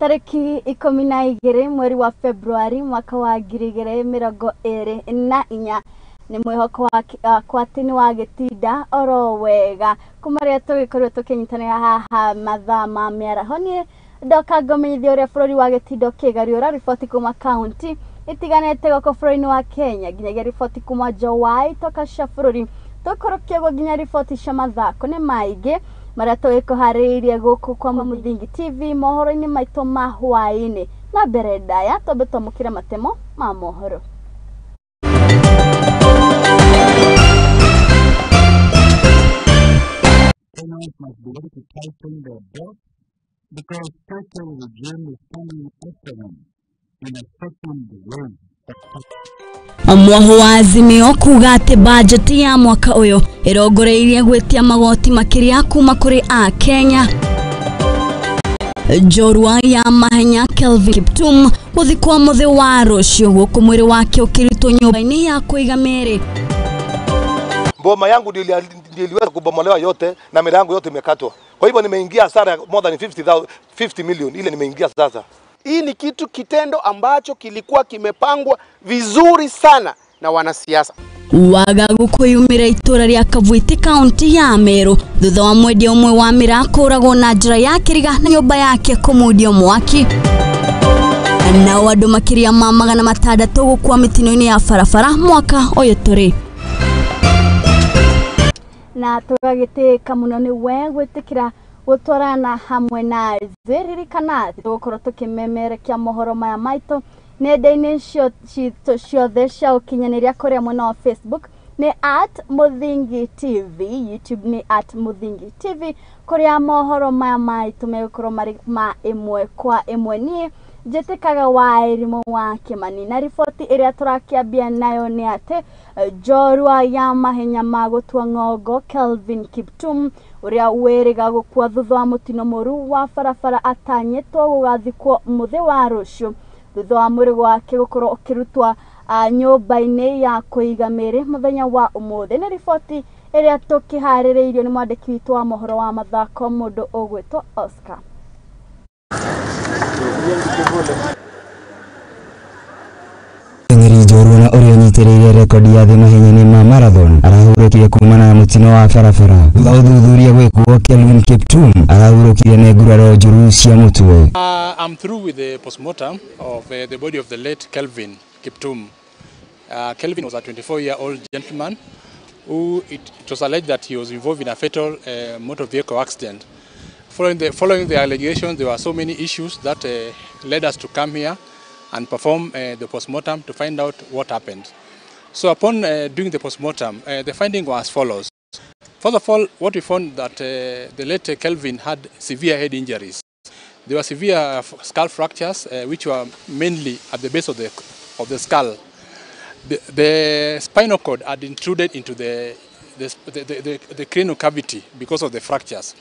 Tariki 12 mweri wa Februari mwaka wa 2024 ni mwihoko wa tini wa gitinda oro wega kumaria tugikorwo tukinyitanira haha mathaa ma miaraho ni ndoka ngomenyithia uria bururi wa gitindo kigariura riboti kuma county itiganete goko bururi wa Kenya nginyagia riboti kuma Jowai toka cia bururi tukorokia nginya riboti cia mathako ni maingi maria tugikuhariirie guku kwa Mwinyitie TV mohoro-ini maitu ma hwaini na mbere ndaya tombe twamukire matemo ma mohoro. Must be able to tighten their belt because special regime is coming after them in affecting the way. Moroho wa Azimio kuga ati budget ya mwaka uyu irongoreirie gwetia magoti makiria kuma kuri a Kenya. Jorua ya mahenya Kelvin Kiptum guthikwa muthi wa rucio guku mwiri wake ukiritwo nyumba-ini ya kuiga meri. Boma yangu niliweza kubomolewa yote na milango yote imekatwa. Kwa hivyo nimeingia hasara more than 50 million ile nimeingia sasa. Hii ni kitendo ambacho kilikuwa kimepangwa vizuri sana na wanasiasa. Wagagu kuyumira itura ria Kavwiti county ya Meru thutha wa mwendia umwe wa mirako uragwo na njira ya kiriga na nyumba yake kumudio mwaki. Na andu makiria ma 600 gukua mitino-ini ya farafara mwaka uyu turi. Na tugagiteka muno ni we gwitikira gutwarana hamwe na ziririkana tugukorwo tukimemerekia mohoro maya maitu nenda-ini ciothe cia ukinyaniria kuria mwena wa Facebook ni @Muthingi TV, YouTube ni @Muthingi TV kuria mohoro maya maitu megukorwo mari ma imwe kwa imwe. Ni jetekaga Wairimu wa Kimani na riboti iria turakiambia nayo ni ati jorua ya mahenya ma gutua ng'ongo Kelvin Kiptum uria weriga gukua thutha wa mutino muru wa farafara atanyitwo gugathikwo muthi wa rucio thutha wa mwiri wake gukorwo ukirutwa nyumba-ini ya kuiga meri muthenya wa umuthi. Ni riboti iria tukihaririirio ni mwandiki witu wa mohoro wa mathako mundu ugwitwo Oscar. Joruna unyitiriire rekodi ya mahenya ma marathon arahurukire kumana na mutino wa farafara thuthuria gwikuo Kelvin Kiptum arahurukire ne nguraro njuru cia mutwe. I'm through with the postmortem of the body of the late Kelvin Kiptum. Kelvin was a 24-year-old gentleman who it was alleged that he was involved in a fatal motor vehicle accident. Following the allegations, there were so many issues that led us to come here and perform the postmortem to find out what happened. So upon doing the postmortem, the finding was as follows. First of all, what we found that the late Kelvin had severe head injuries. There were severe skull fractures, which were mainly at the base of the skull. The spinal cord had intruded into the cranial cavity because of the fractures.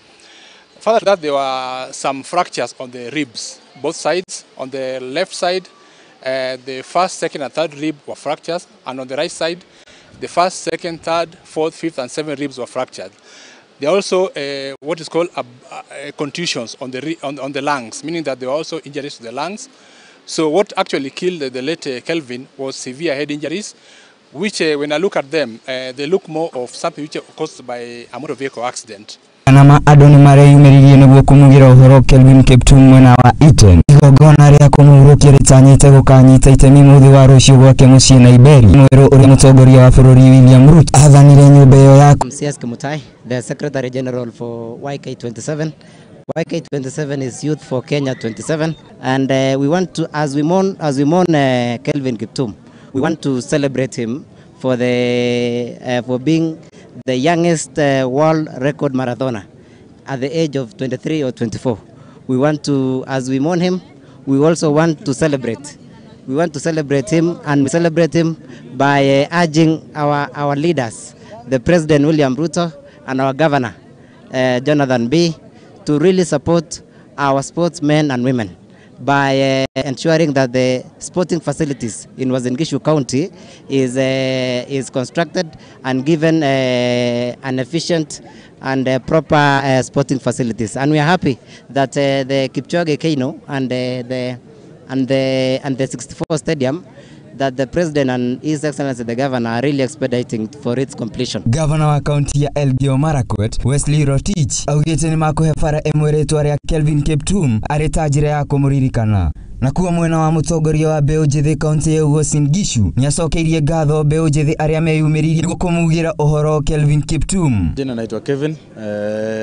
Further to that, there were some fractures on the ribs, both sides. On the left side, the first, second, and third rib were fractured, and on the right side, the first, second, third, fourth, fifth, and seventh ribs were fractured. There are also what is called contusions on the lungs, meaning that there were also injuries to the lungs. So what actually killed the late Kelvin was severe head injuries, which when I look at them, they look more of something which was caused by a motor vehicle accident. Anama adoni mareyumiririe niguo kumugira uhoro Kelvin Kiptum mwena wa Iten igongona ria kumuhurukia ritanyite gukanyita itemi muthi wa rucio gwake mucii na Iberi mwiru uria mutongoria wa bururi William Ruto athanire nyumba iyo ya CS Kimutai, the Secretary General for YK27. YK27 is Youth for Kenya 27, and we want to, as we mourn Kelvin Kiptum, we want to celebrate him for being the youngest world record marathoner at the age of 23 or 24. We want to, as we mourn him, we also want to celebrate. We want to celebrate him, and we celebrate him by urging our leaders, the President William Ruto and our Governor Jonathan B, to really support our sportsmen and women by ensuring that the sporting facilities in Uasin Gishu County is constructed and given an efficient and proper sporting facilities. And we are happy that the Kipchoge Keino and the 64 stadium, that the President and His Excellency the Governor are really expediting for its completion. Governor wa kaunti ya Elgeyo Marakwet Wesley Rotich augite ni makuhe bara emweretwa ria Kelvin Kiptum arita njira ya kumuririkana. Na kuwa mwena wa mutongoria wa mbeũ njĩthĩ kaunti ya Uasin Gishu niacokeirie ngatho mbeũ njĩthĩ arĩa meyumĩririe gũkũmugĩra ũhoro Kelvin Kiptum. Jina naitwa Kevin,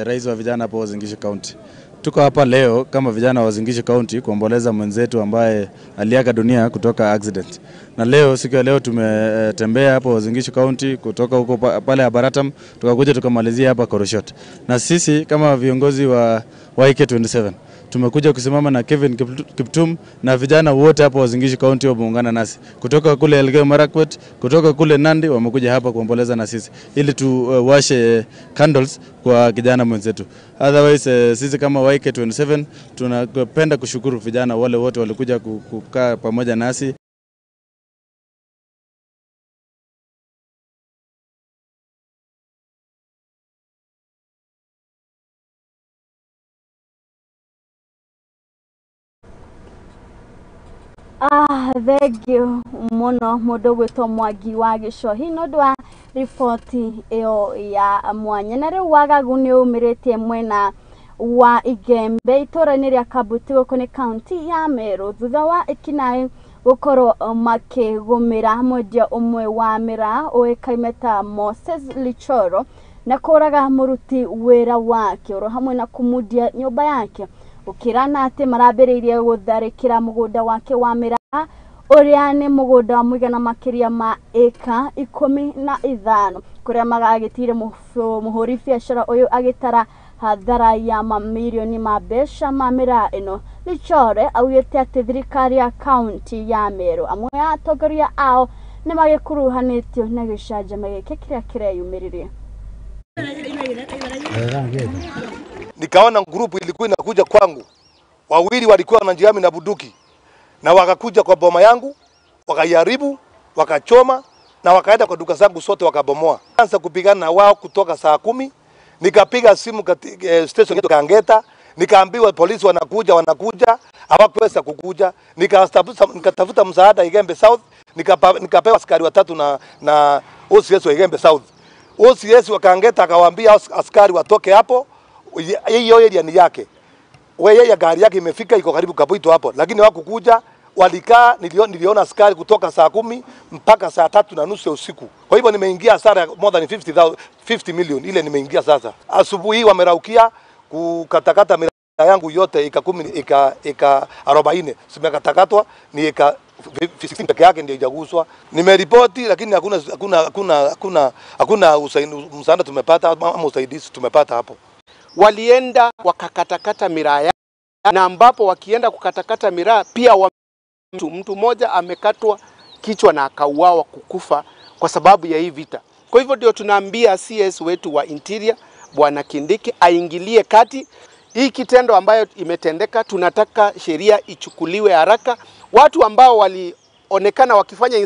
rais wa vijana hapo Uasin Gishu County. Tuko hapa leo kama vijana wa Uasin Gishu County kuomboleza mwenzetu ambaye aliaga dunia kutoka accident. Na leo siku ya leo tumetembea hapa Uasin Gishu County kutoka huko pale Abaratam tukakuja tukamalizia hapa Koroshot. Na sisi kama viongozi wa YK27 tumekuja kusimama na Kevin Kiptum na vijana wote hapa Uasin Gishu County wameungana nasi. Kutoka kule Elgeyo Marakwet, kutoka kule Nandi wamekuja hapa kuomboleza na sisi ili tuwashe candles kwa kijana mwenzetu. Otherwise sisi kama YK27 tunapenda kushukuru vijana wale wote walikuja kukaa pamoja nasi. Thengio muno mundu gwitwo Mwangi wa Gicohi no ndwa ripoti iyo ya mwanya. Na riu wagagu ni umiritie mwena wa Igembe itura-ini ria Kabuti guku ni kaunti ya Meru thutha wa ikinaĩ gukorwo makigumira mwendia umwe wa mira uikaime ta Moses Lichoro na kuraga muruti wira wake oro hamwe na kumudia nyumba yake ukirana ati marambiriirie gutharikira mugunda wake wa mira uria ni mugunda wa muigana makiria ma eka 15 kuria magagitire muhuri biashara uyu agitara hathara ya mamilioni ma mbeca ma mira ino. Lichore augite ati thirikari ya kaunti ya Meru amwe ya atongoria ao ni magikuruhanitio na gicanjama giki kiria kireyumiririe. Nikaona grupu ilikuwa inakuja kwangu. Wawili walikuwa wanajiami na bunduki. Na wakakuja kwa boma yangu, wakayaribu, wakachoma na wakaenda kwa duka zangu sote wakabomoa. Anza kupigana na wao kutoka saa 10. Nikapiga simu station yetu Kangeta, nikaambiwa polisi wanakuja, hawakuweza kukuja. Nikatafuta msaada Igembe South, nikapewa askari watatu na OCS wa Igembe South. OCS wa Kangeta akawaambia askari watoke hapo, hiyo area ni yake. Wewe ya gari yake imefika iko karibu Kabuito hapo, lakini hawakukuja. Walikaa, niliona askari kutoka saa 10 mpaka saa 3:30 usiku. Kwa hivyo nimeingia hasara more than 50 million ile nimeingia sasa. Asubuhi wameraukia kukatakata mira yangu yote ika 40 simekatakatwa ni ika 15 peke yake ndio hajaguswa. Nimeripoti lakini hakuna msaada tumepata ama usaidizi tumepata hapo. Walienda wakakatakata miraa na ambapo wakienda kukatakata miraa pia mtu mmoja amekatwa kichwa na akauawa kukufa kwa sababu ya hii vita. Kwa hivyo ndio tunaambia CS wetu wa Interior Bwana Kindiki aingilie kati hii kitendo ambayo imetendeka. Tunataka sheria ichukuliwe haraka. Watu ambao walionekana wakifanya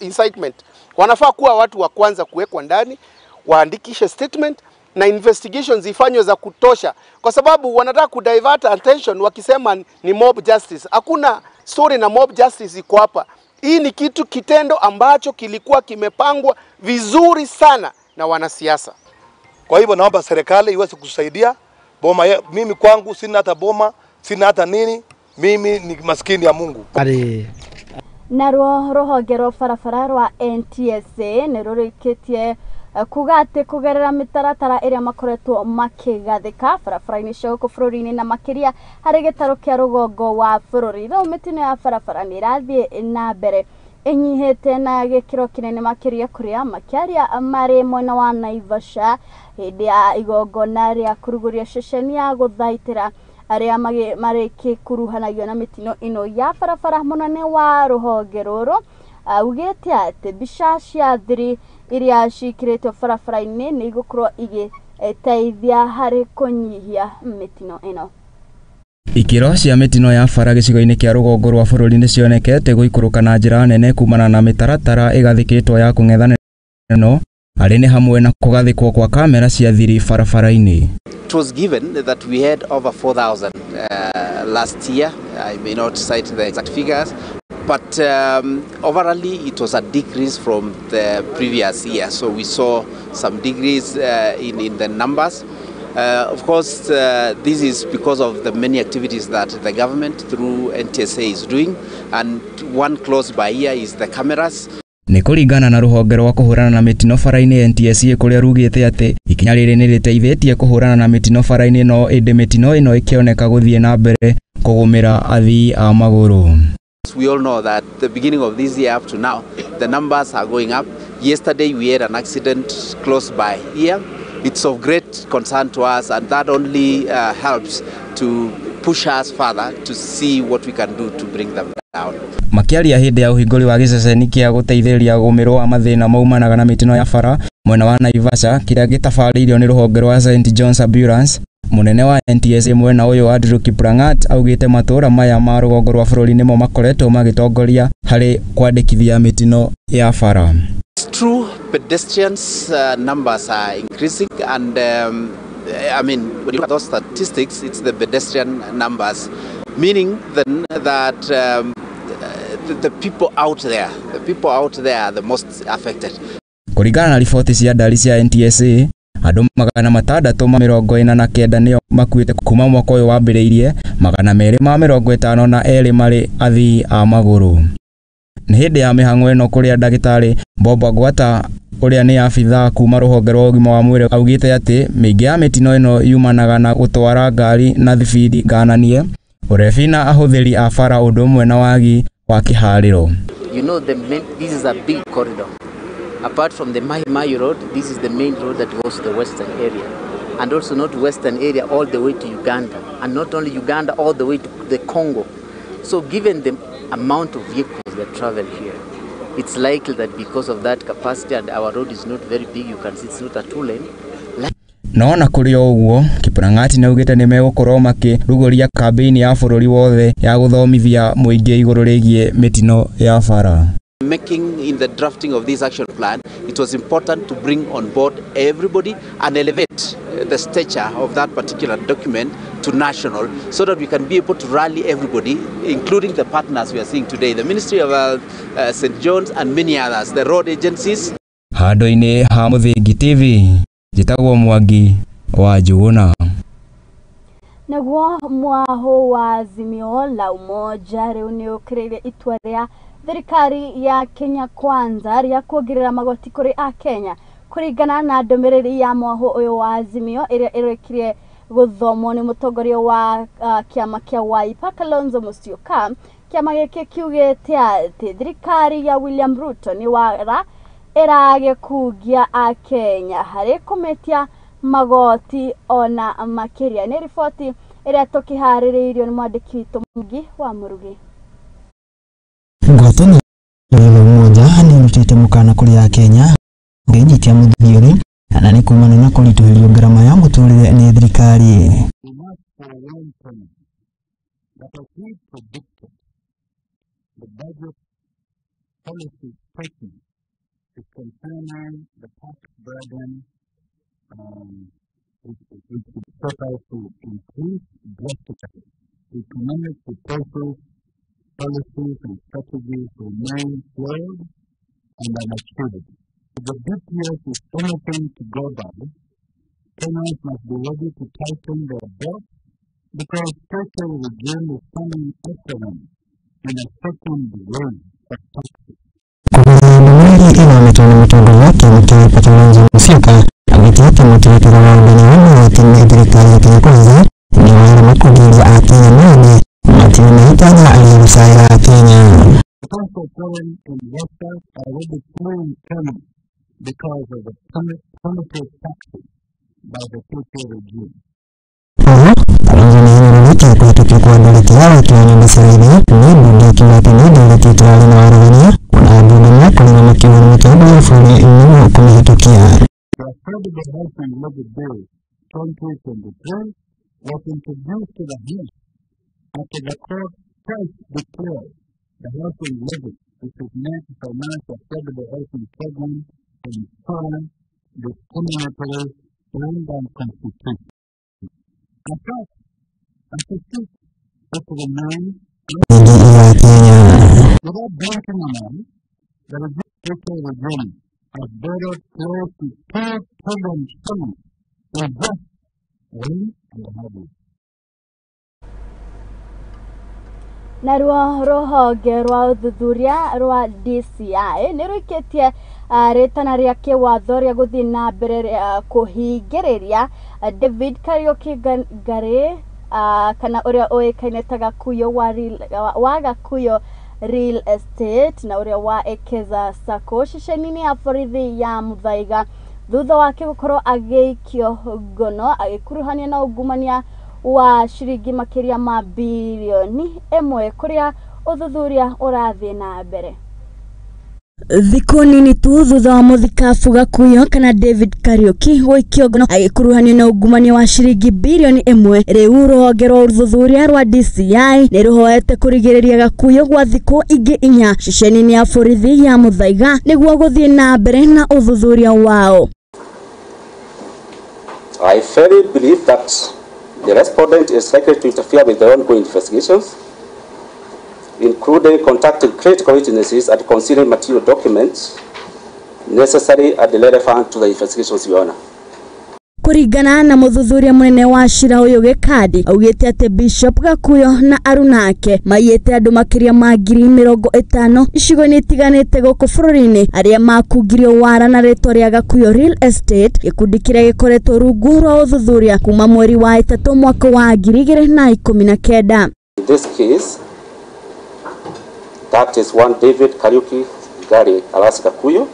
incitement wanafaa kuwa watu wa kwanza kuwekwa ndani, waandikishe statement na investigations ifanywe za kutosha, kwa sababu wanataka kudivert attention wakisema ni mob justice. Hakuna story na mob justice iko hapa. Hii ni kitendo ambacho kilikuwa kimepangwa vizuri sana na wanasiasa. Kwa hivyo naomba serikali iweze kusaidia boma. Mimi kwangu sina hata boma, sina hata nini, mimi ni maskini ya Mungu. Na ruhonge rwa barabara rwa NTSA ni rurikitie kugate kugerera mitaratara iria makoretwo makigathika barabara-ini cia guku bururi-ini na makiria hari gitaro kia rugongo wa bururi. Riu mitino ya barabara ni irathie na mbere inyihite na gikiro kinene makiria kuria makiaria mari mwena wa Naivasha hindi ya igongona ria kuruguria ceceni ya guthaitira aria marikikuruhanagio na mitino ino ya barabara munene wa ruhonge ruru. Ugete ati mbica cia thiri iria cikiritwo barabara-ini ni igukorwo igiteithia hari kunyihia mitino ino. Ikiro cia mitino ya bara gicigo-ini kia rugongo rwa bururi ni cionekete guikuruka na njira nene kumana na mitaratara igathikitwo ya kung'ethanĩra no arĩ nĩ hamwe na kũgathĩkwo kwa kamera cia thiri barabara-inĩ. It was given that we had over 4,000 last year. I may not cite the exact figures, but overall it was a decrease from the previous year. So we saw some decrease in the numbers. Of course, this is because of the many activities that the government through NTSA is doing, and one close by here is the cameras. Nĩ kũringana na rũhonge rwa kũhũrana na mĩtino bara-inĩ NTSA kũrĩa rugĩte atĩ ikinya rĩrĩ nĩ rĩteithĩtie kũhũrana na mĩtino bara-inĩ, no ĩndĩ mĩtino ĩno ĩkĩoneka gũthiĩ na mbere kũgũmĩra athii a magũrũ. We all know that the beginning of this year up to now, the numbers are going up. Yesterday we had an accident close by here. It's of great concern to us, and that only helps to push us further to see what we can do to bring them down. Makiaria hĩndĩ ya ũhingũri wa gĩceceni kĩa gũteithĩrĩria gũmĩrwo wa mathĩna maumanaga na mĩtino ya bara mwena wa Naivasha kĩrĩa gĩtabarĩirio nĩ rũhonge rwa St John's Ambulance, munene wa NTSA mwena ũyũ wa Andrew Kiprangat augĩte matũũra maya ma rũgongo rwa bũrũri nĩmo makoretwo magĩtongoria harĩ kwandĩkithia mĩtino ya bara. It's true, pedestrians numbers are increasing, and I mean, when you look at those statistics, it's the pedestrian numbers, meaning then that the people out there are the most affected. Kũringana na riboti cia ndari cia NTSA, andũ 649 nĩo makuĩte kuma mwaka ũyũ wambĩrĩirie, 252 marĩ athii a magũrũ. Nĩ hĩndĩ ya mĩhang'o ĩno kũrĩa ndagĩtarĩ Bob Agwata ũrĩa nĩ abithaa kuma rũhonge rwa ũgima wa mwĩrĩ augĩte atĩ mĩingĩ ya mĩtino ĩno yumanaga na gũtwara ngari na thibidi ngananie, ũrebi na ahũthĩri a bara ũndũ ũmwe na wagi wa kĩharĩro. You know, this is a big corridor. Apart from the Mai road, this is the main road that goes to the western area, and also not western area all the way to Uganda, and not only Uganda, all the way to the Congo. So given the amount of vehicles that travel here, it's likely that because of that capacity, and our road is not very big, you can see it's not a two-lane. No na kũrĩ ũguo, Kiprangat nĩaugĩte nĩ megũkorwo makĩrugũria kambĩini ya bũrũri wothe ya gũthomithia mũingĩ igũrũ rĩgiĩ mĩtino ya bara. Making in the drafting of this action plan, it was important to bring on board everybody and elevate the stature of that particular document to national, so that we can be able to rally everybody, including the partners we are seeing today, the Ministry of St. John's and many others, the road agencies. Handũ-inĩ ha Mũthingi TV, njĩtagwo Mwangi wa Njuguna. Naguo mwaho wa Azimio la Umoja rĩu nĩ ũkĩrĩire itua rĩa thirikari ya Kenya Kwanza rĩa kuongerera magoti kũrĩ a Kenya kũringana na ndũmĩrĩri ya mwaho ũyũ wa Azimio ĩrĩa ĩrekire gũthomwo nĩ mũtongoria wa kĩama kĩa Wiper Kalonzo Musyoka. Kĩama gĩkĩ kiugĩte atĩ thirikari ya William Ruto nĩ wara ĩrage kugia a Kenya harĩ kũmetia magoti ona makĩria. Nĩ riboti ĩrĩa tũkĩharĩrĩirio nĩ mwandĩki witũ Mugi wa Murugi. Ngwatanĩro ya Umoja nĩ ĩrutĩte mũkana kũrĩ a Kenya Mwinyitie Muthiori na nĩ kumana na kũritũhĩrio ngarama ya mũtũrĩre nĩ thirikari. The budget policy taken is concerning the tax burden is supposed to increase drastically. Economic proposals, policies and strategies remain flawed and unachievable. If the DPS is anything to go by, Kenyans must be ready to tighten their belt because social regime is coming after them in a second wave of taxes. Ndũmĩrĩri ĩthometwo nĩ mũtongoria wa kĩama kĩa Wiper Kalonzo Musyoka augĩte atĩ mũtaratara wa ũrũgani wa magoti nĩ thirikari ya Kenya Kwanza nĩ wara makũngĩria a Kenya mothe matirĩ na itanya arĩa gũcaĩra a Kenya. The cost of foreign investors are already fleeing Kenya because of the primitive taxes by the social regime. Kalonzo nĩ hinyĩrĩrĩtie kũhĩtũkio kwa ndũrĩki ya waki wa nyũmba cia raia nĩ mbunge akiuga atĩ nĩ ndũrĩki ĩtũrarĩ na waragania ona ambunge kũrĩma makiuga nĩ mũtongoria wa bũrũri nĩguo kũmĩhĩtũkia. The Affordable Housing Levy Bill 2023 was introduced to the House after the court twice declared the housing levy, which is meant to finance affordable housing programs in foreign discriminatory and unconstitutional. In fact, as a state of the man, without blinking an eye, the legislature regime has borrowed close to $2 trillion in just one and a half years. Na ruhonge rwa uthuthuria rwa DCI nĩ rũikĩtie rĩtana rĩa kĩwatho rĩa gũthiĩ na mbere kũhingĩrĩria David Kariuki Ngari kana ũrĩa ũĩkaine ta Gakuyu wa Gakuyu Real Estate na ũrĩa wa Ekeza Sacco ceceni-inĩ ya borithi ya Muthaiga thutha wake gũkorwo agĩikio ngono agĩkuruhania na ungumania wa shiringi makiria ma bilioni 1 kuria uthuthuria urathiĩ na mbere. Thikũ nini tu thutha wa mũthikabu Gakuyu kana David Kariuki gũikio ngono agĩkuruhanio na ungumania wa shiringi bilioni 1, rĩu rũhonge rwa uthuthuria rwa DCI nĩ rũhoete kũrigĩrĩria Gakuyu gwa thikũ ingĩ 4 ceceni-inĩ ya borithi ya Muthaiga nĩguo gũthiĩ na mbere na uthuthuria wao. I firmly believe that the respondent is likely to interfere with the ongoing investigations, including contacting critical witnesses and concealing material documents necessary and relevant to the investigations, Your Honor. Kuringana na muthuthuria munene wa cira uyu Gikadi augite ati Bishop Gakuyu na arunake maiyete andu makiria ma 50,000 icigo-inĩ itiganĩte gũkũ bũrũri-inĩ arĩa makungirio wara na rĩtwa rĩa Gakuyu Real Estate, gĩkundi kĩrĩa gĩkoretwo rungu rwa uthuthuria kuma mweri wa 3 mwaka wa 2019. In this case, that is one David Kariuki Ngari alias Gakuyu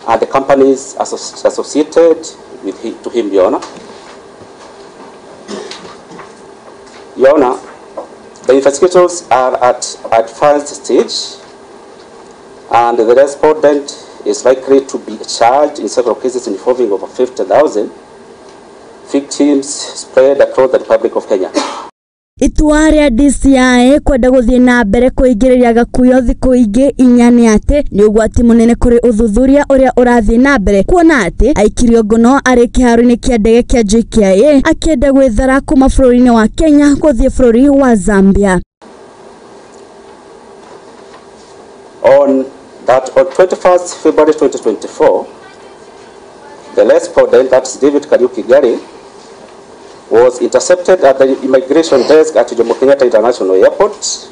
and the companies associated with to him, Your Honor. Your Honor, the investigations are at advanced stage and the respondent is likely to be charged in several cases involving over 50,000 victims spread across the Republic of Kenya. Itua rĩa DCI kwenda gũthiĩ na mbere kũingĩrĩria Gakuyu thikũ ingĩ 4 nĩ atĩ nĩ ũgwati mũnene kũrĩ uthuthuria ũrĩa ũrathiĩ na mbere, kuona atĩ aikirio ngono arĩ kĩharo-inĩ kĩa ndege kĩa JKIA akĩenda gwĩthara kuma bũrũri-inĩ wa Kenya gũthiĩ bũrũri wa Zambia. On 21st February 2024, the respondent, that's David Kariuki Ngari, was intercepted at the immigration desk at Jomo Kenyatta International Airport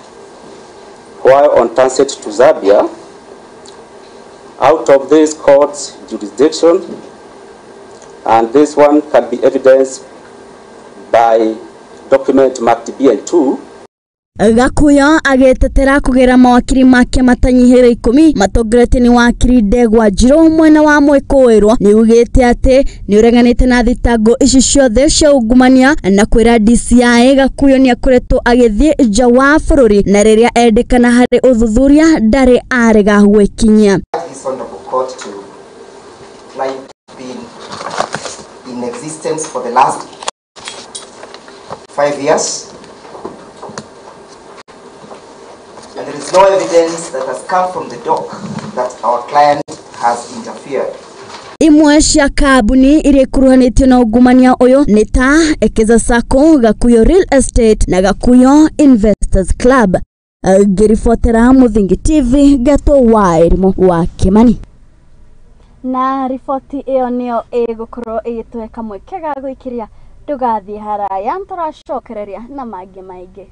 while on transit to Zambia out of this court's jurisdiction, and this one can be evidenced by document marked BN2. Gakuyu agĩtetera kũgera mawakiri make matanyihĩre 10 matongoretie ni wakiri Ndegwa Njirũ mwena wa Mwĩkũĩrwo nĩ ugĩte atĩ nĩ ũreganĩte na thitango ici ciothe cia ungumania na kwĩra DCI Gakuyu nĩ akoretwo agĩthiĩ nja wa bũrũri na rĩrĩa endekana harĩ uthuthuria ndarĩ arega gwĩkinyia. In existence for the last 5 years. And there is no evidence that has come from the dock that our client has interfered. Imwe cia kambuni iria ikuruhanĩtio na ungumania ũyũ nĩ ta Ekeza Sacco, Gakuyu Real Estate na Gakuyu Investors Club. Ngĩribotera Mũthingi TV Gato Wairimu wa Kimani. Na riboti ĩyo nĩyo ĩgũkorwo ĩgĩtũhe kamweke ga gwĩkĩria ndũgathiĩ haraya, tũracokereria na mangĩ maingĩ.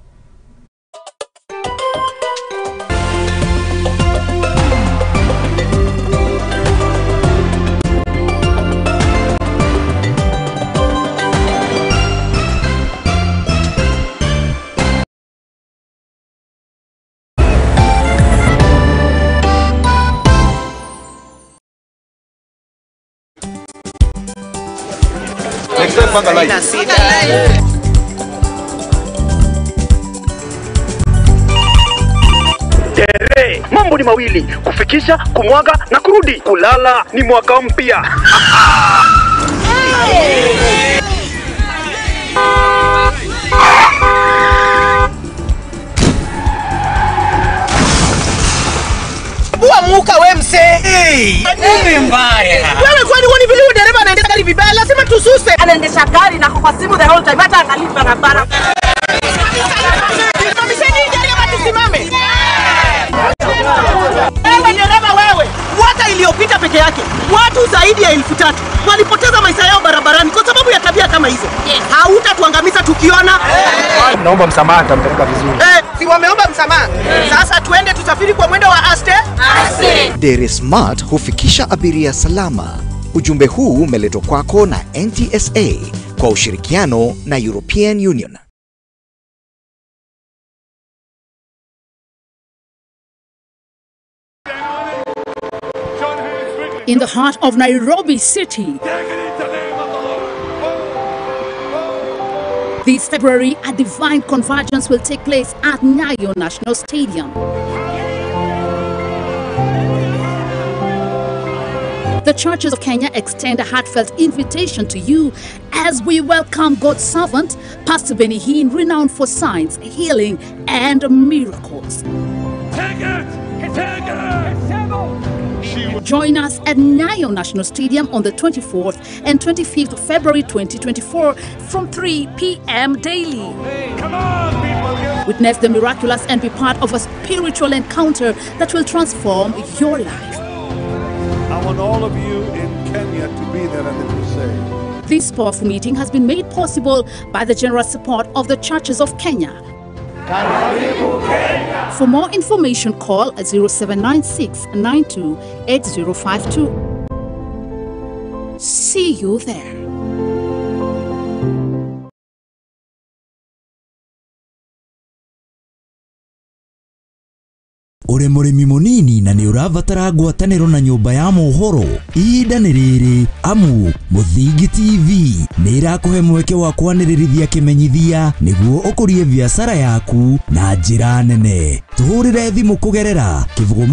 Mambo ni mawili: kufikisha, kumwaga na kurudi. Kulala ni mwaka mpya. Bua muka we mse. Nini mbaya? Wewe kwani uone vile dereva anaendesha gari vibaya? Lazima tususe. Anaendesha gari na kwa simu the whole time, hata angalia barabara. Simamisheni dereva, tusimame. Wewe dereva wewe, mwaka iliyopita peke yake watu zaidi ya 1000 walipoteza maisha yao barabarani kwa sababu ya tabia kama hizo. Hautatuangamiza tukiona. Naomba msamaha, nitampeleka vizuri. Si wameomba msamaha. Sasa tuende tusafiri kwa mwendo wa aste. Dere Smart hufikisha abiria salama. Ujumbe huu umeletwa kwako na NTSA kwa ushirikiano na European Union. In the heart of Nairobi City, this February, a divine convergence will take place at Nyayo National Stadium. The churches of Kenya extend a heartfelt invitation to you as we welcome God's servant, Pastor Benny Hinn, renowned for signs, healing, and miracles. Take it! Take it! Join us at Nyayo National Stadium on the 24th and 25th of February 2024 from 3 p.m. daily. Come on, people! Witness the miraculous and be part of a spiritual encounter that will transform your life. I want all of you in Kenya to be there at the crusade. This powerful meeting has been made possible by the generous support of the churches of Kenya. For more information, call 0796 92 8052. See you there. Uri murimi munini na ni urabatara ngwataniro na nyumba ya mohoro ihinda ni riri amu Muthingi TV ni irakuhe mweke wa kwanirithia kimenyithia niguo ukurie biashara yaku na njira nene. Tuhurire thimu kugerera kivugo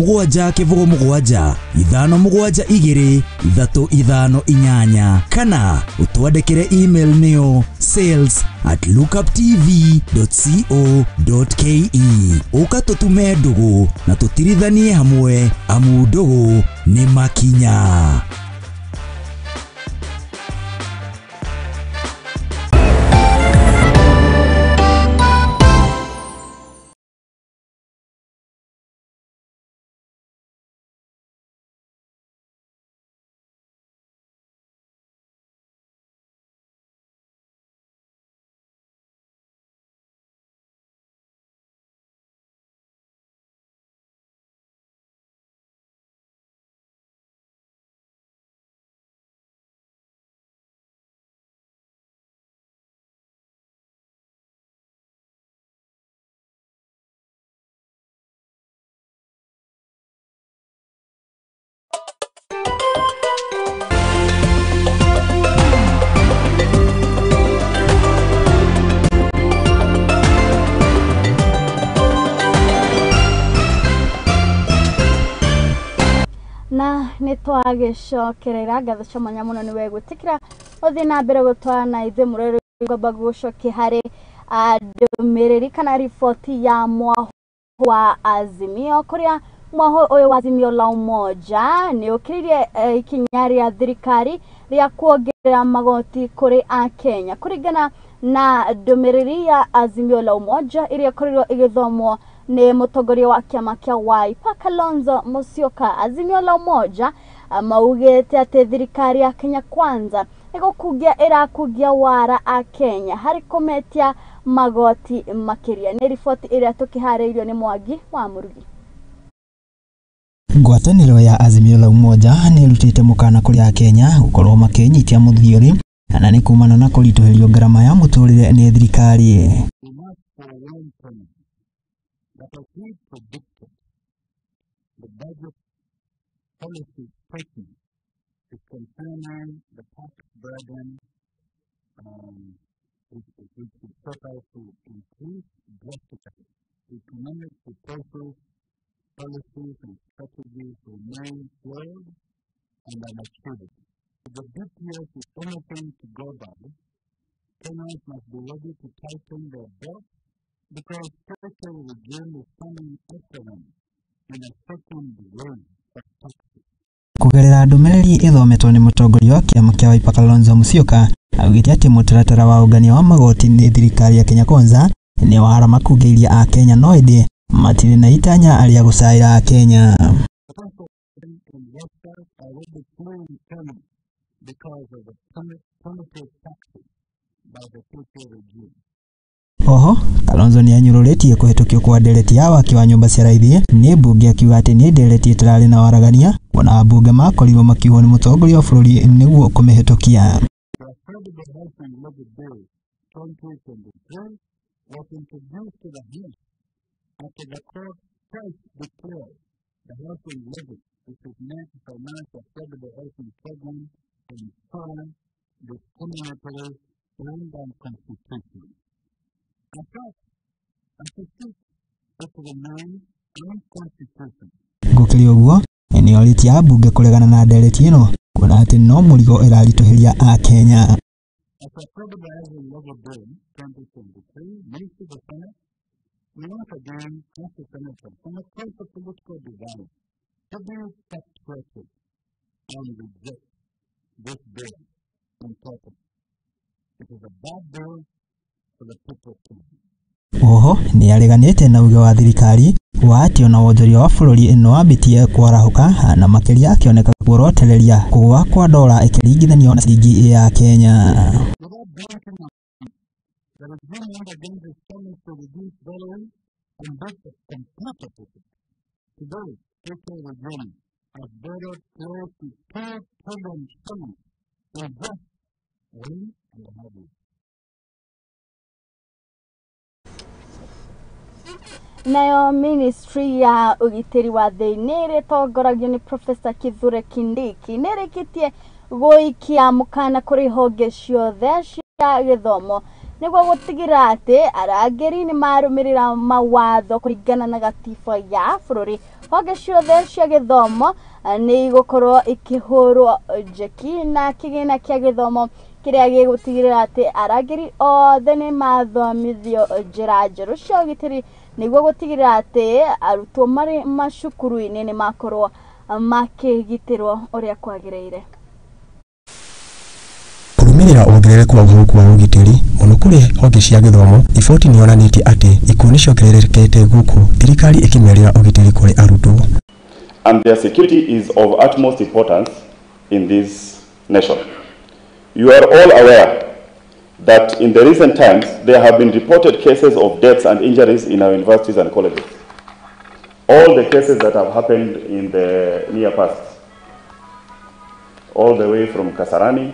mugwanja ithano mugwanja igiri ithatu ithano inyanya kana utwandikire email niyo sales@lookuptv.co.ke ukatutume ndugu na tutirithanie hamwe amu ndugu ni makinya. na nitwagicokerera ngatho mwanya muno niwe gwitikira uthi na mbere gutwana ithe murero ngomba gucokia hari ndumiriri kana ripoti ya Moroho wa Azimio kuria Moroho uyu wa Azimio la Umoja ni ukiririe ikinya ria thirikari ria kuongerera magoti kuri a Kenya kuringana na ndumiriri ya Azimio la Umoja iria korirwo igithomwo ni mutongoria wa kiama kia Wiper Kalonzo Musyoka. Azimio la Umoja maugite ati thirikari ya Kenya Kwanza igukugia irakugia wara a Kenya hari kumetia magoti makiria. Ni ripoti iria tukihariirio ni Mwangi wa Murugi. Ngwataniro ya Azimio la Umoja ni rutite mukana kuri a Kenya gukorwo Mwinyitie Muthiori na ni kumana na kurituhirio ngarama ya muturire ni thirikari. That as we predicted, the budget policy taken is concerning the tax burden, which is set out to increase drastically. Economic proposals, policies, and strategies remain flawed and unachievable. The DPS is anything to go by. Kenyans must be ready to tighten their belts because social regime is coming after them in a second wave of taxes. kugerera ndumiriri ithometwo ni mutongoria wa kiama kia Wiper Kalonzo Musyoka augite ati mutaratara wa ugania wa magoti ni thirikari ya Kenya Kwanza ni warama kugeiria a Kenya no indi matire na itanya aria gucaira a Kenya. Oho, Kalonzo ni anyururitie kuhitukio kwa ndereti ya waki wa nyumba cia raithi ni mbunge akiuga ati ni ndereti itarari na waragania ona abunge makorirwo makiugo ni mutongoria wa bururi niguo kumihitukia. Gukiri uguo ni oriti ya mbunge kuregana na ndereti ino kuona ati no murigo irarituhiria a Kenya. Oho ni areganite na uge wa thirikari wa ati ona wonjoria wa bururi ino wambitie kwarahuka na makiria akioneka kurotereria kugwa kwa dola ikiringithanio na ciringi ya Kenya. Nayo ministry ya ugitiri wa thiini ritongoragio ni Professor Kithure Kindiki nirikitie guikia mukana kuri honge ciothe cia githomo niguo gutigira ati arangeri ni marumirira mawatho kuringana na gatiba ya bururi. Honge ciothe cia githomo ni igukorwo ikihurwo njeki na kigina kia githomo kiria gigutigirira ati arangeri othe ni mathomithio njira njeru cia ugitiri niguo gutigirira ati arutwo mari macukuru-ini ni makorwo makigitirwo uria kwagiriire. Kurumirira ongerereku wa uhuku wa ugitiri muno kuri honge cia githomo, riboti ni yonanitie ati ikuũ ni ciongererekete guku thirikari ikimerera ugitiri kuri arutwo. And their security is of utmost importance in this nation. You are all aware that in the recent times there have been reported cases of deaths and injuries in our universities and colleges. All the cases that have happened in the near past, all the way from Kasarani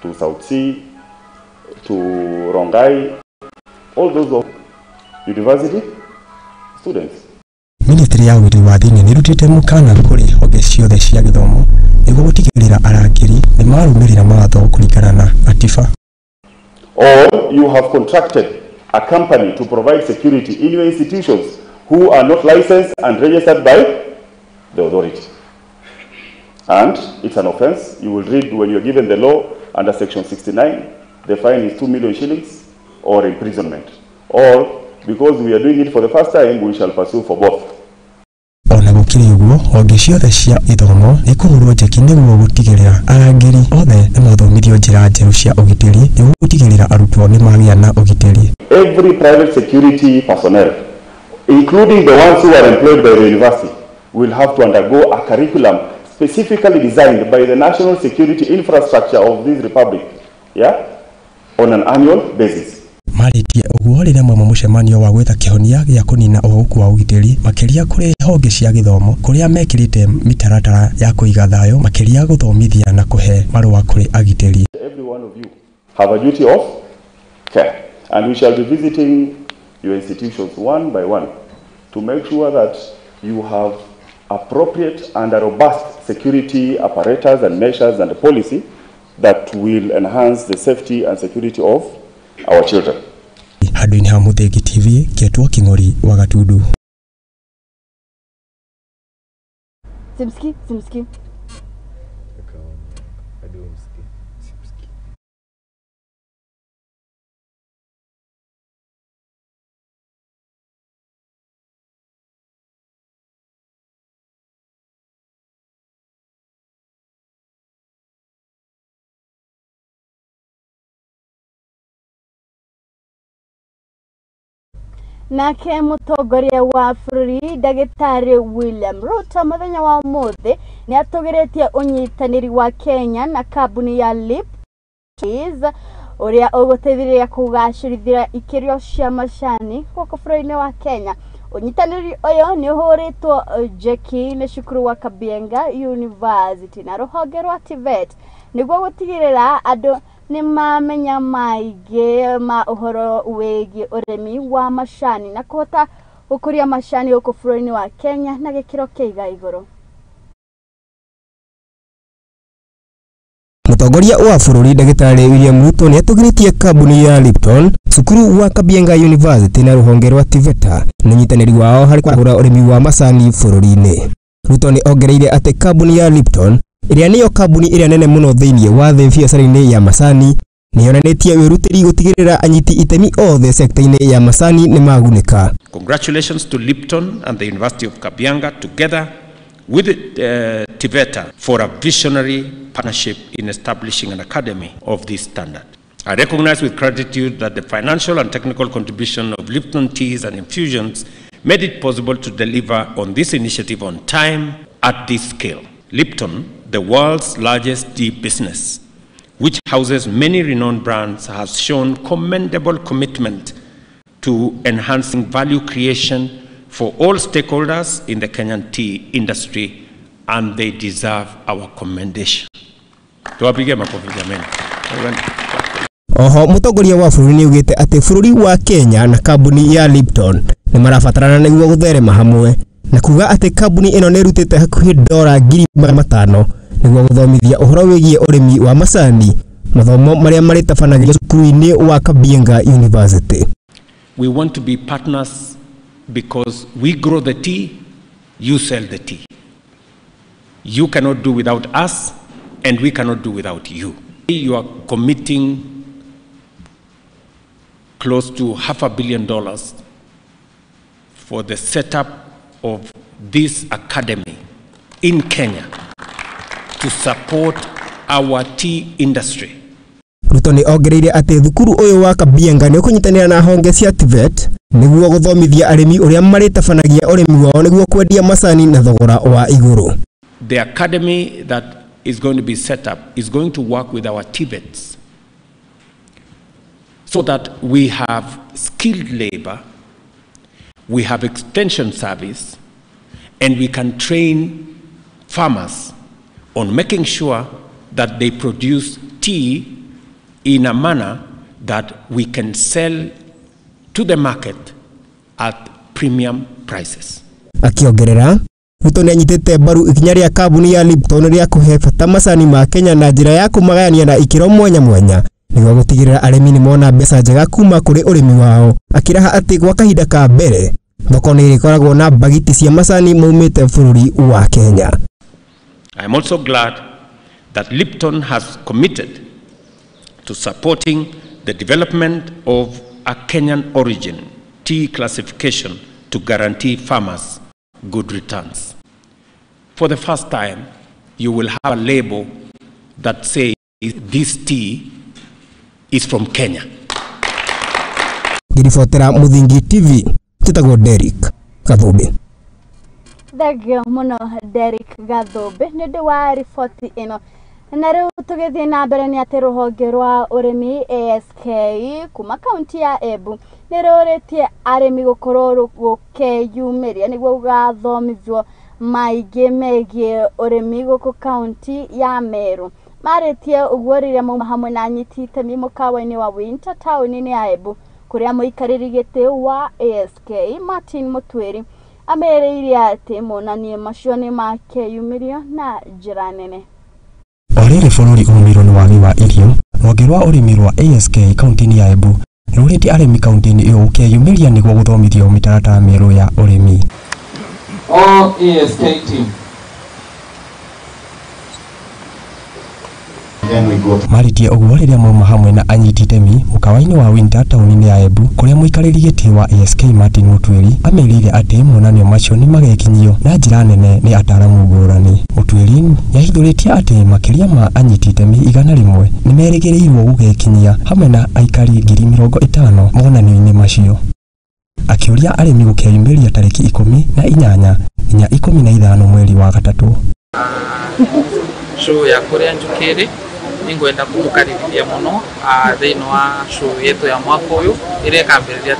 to South Sea to Rongai, all those of university students. Ministry ya ugitiri wa thiini ni rutite mukana kuri honge ciothe cia githomo niguo gutigirira arangeri ni marumirira mawatho kuringana na atiba. Or you have contracted a company to provide security in your institutions who are not licensed and registered by the authority. And it's an offense. You will read when you're given the law under section 69, the fine is 2 million shillings or imprisonment. Or because we are doing it for the first time, we shall pursue for both. Ona gukiri uguo honge ciothe cia ithomo ikuhurwo njeki niguo gutigirira arangeri othe ni mathomithio njira njeru cia ugitiri niguo gutigirira arutwo ni magia na ugitiri. Every private security personnel, including the ones who are employed by the university, will have to undergo a curriculum specifically designed by the national security infrastructure of this republic, on an annual basis. Maritie uguo riria mwa mucemanio wa gwetha kihonia gia kunina uhuku wa ugitiri makiria kuri honge cia githomo kuria mekirite mitaratara ya kuiga thayo makiria guthomithia na kuhe marua kuri agitiri. Every one of you have a duty of care, and we shall be visiting your institutions one by one to make sure that you have appropriate and robust security apparatus and measures and policy that will enhance the safety and security of our children. Handũ-inĩ ha Mũthĩgi TV, Ketwo King'ori wa Gatundu. Simski. nake mutongoria wa bũrũri ndagĩtarĩ William Ruto mũthenya wa ũmũthĩ nĩ atũgĩrĩtie ũnyitanĩri wa Kenya na kambuni ya Lipton ũrĩa ũgũteithĩrĩria kũgacĩrithia ikĩro cia macani gũkũ bũrũri-inĩ wa Kenya. Ũnyitanĩri ũyũ nĩ ũhũrĩtwo jeki nĩ cukuru wa Kabienga University na rũhonge rwa TVET nĩguo gũtigĩrĩra andũ nĩ mamenya maingĩ ma ũhoro wĩgiĩ ũrĩmi wa macani na kũhota gũkũria macani gũkũ bũrũri-inĩ wa Kenya na gĩkĩro kĩa igũrũ. Mũtongoria wa bũrũri ndagĩtarĩ William Ruto nĩ atũgĩrĩtie kambuni ya Lipton, cukuru wa Kabienga University na rũhonge rwa TVET na nyitanĩri wao harĩ kũgũra ũrĩmi wa macani bũrũri-inĩ. Ruto nĩ ongereire atĩ kambuni ya Lipton ĩrĩa nĩyo kambuni ĩrĩa nene mũno thĩinĩ wa thĩ biacara-inĩ ya macani nĩ yonanĩtie wĩrutĩri gũtigĩrĩra anyiti itemi othe sekta-inĩ ya macani nĩ magunĩka. Congratulations to Lipton and the University of Kabienga together with TVET for a visionary partnership in establishing an academy of this standard. I recognize with gratitude that the financial and technical contribution of Lipton Teas and Infusions made it possible to deliver on this initiative on time at this scale. Lipton, the world's largest tea business, which houses many renowned brands, has shown commendable commitment to enhancing value creation for all stakeholders in the Kenyan tea industry, and they deserve our commendation. Tuwapige makofi jameni. Oho mũtongoria wa bũrũri nĩ ugĩte atĩ bũrũri wa Kenya na kambuni ya Lipton nĩ marabatarana nĩguo gũtherema hamwe na kuga atĩ kambuni ĩno nĩ ĩrutĩte hakuhĩ $500,000 nĩguo gũthomithia ũhoro wĩgiĩ ũrĩmi wa macani, mathomo marĩa marĩtabanagĩrio cukuru-inĩ wa Kabienga University. We want to be partners because we grow the tea, you sell the tea. You cannot do without us, and we cannot do without you. You are committing close to $500 million for the setup of this academy in Kenya to support our tea industry. Ruto nĩ ongereire atĩ thukuru ũyũ wa Kabienga nĩ ũkũnyitanĩra na honge cia TVET nĩguo gũthomithia arĩmi ũrĩa marĩtabanagia ũrĩmi wao nĩguo kwendia macani na thogora wa igũrũ. The academy that is going to be set up is going to work with our TVETs so that we have skilled labor, we have extension service, and we can train farmers on making sure that they produce tea in a manner that we can sell to the market at premium prices. Akiongerera, Ruto nĩ anyitĩte mbaru ikinya rĩa kambuni ya Lipton rĩa kũhe bata macani ma Kenya na njĩra ya kũmagayania na ikĩro mwanya mwanya nĩguo gũtigĩrĩra arĩmi nĩ mona mbeca njega kuma kũrĩ ũrĩmi wao, akĩraha atĩ gwa kahinda ka mbere thoko nĩ ĩrĩkoragwo na bagiti cia macani maumĩte bũrũri wa Kenya. I am also glad that Lipton has committed to supporting the development of a Kenyan origin tea classification to guarantee farmers good returns. For the first time, you will have a label that says this tea is from Kenya. Ngiribotera Muthingi TV, njĩtagwo Derek Gathũbe. Thengio mũno Derek Gathũbe nĩ ũndũ wa riboti ĩno. Na rĩu tũgĩthiĩ na mbere nĩ atĩ rũhonge rwa ũrĩmi ASK kuma kaunti ya Embu nĩ rũrĩtie arĩmi gũkorwo rũkeyumĩria nĩguo gũgathomithio maingĩ megiĩ ũrĩmi gũkũ kaunti ya Meru. Marĩtie ũguo rĩrĩa mauma hamwe na anyiti itemi mũkawa-inĩ wa Winter taũni-inĩ ya Embu kũrĩa mũikarĩri gĩtĩ wa ASK Martin Muthiori amerĩire atĩ monanie macio nĩ makeyumĩria na njĩra nene. Orĩrĩ bũrũri ũmĩrwo nĩ wagi wa irio, rũhonge rwa ũrĩmi rwa ASK kaunti-inĩ ya Embu rũrĩtie arĩmi kaunti-inĩ ĩyo gũkeyumĩria nĩguo gũthomithio mĩtaratara mĩerũ ya ũrĩmi. All ASK team. Maritie ũguo rĩrĩa mauma hamwe na anyiti itemi mũkawa-inĩ wa Winter taũni-inĩ ya Embu kũrĩa mũikarĩri gĩtĩ wa ASK Martin Muthiori amerĩire atĩ monanio macio nĩ magekinyio na njĩra nene nĩ ataaramu ngũrani. Muthiori yahithũrĩtie atĩ makĩria ma anyiti itemi 100 nĩ merĩgĩrĩirwo gũgekinyia hamwe na aikari 50,000 monanio-inĩ macio. makiuria arimi gukeyumĩria tariki 18 nginya 15 mweri wa gatatu. Show ya Korea njukiri ningwenda kumukaribia muno thĩinĩ wa show yetu ya mwaka uyu ĩrĩa ĩkambĩrĩria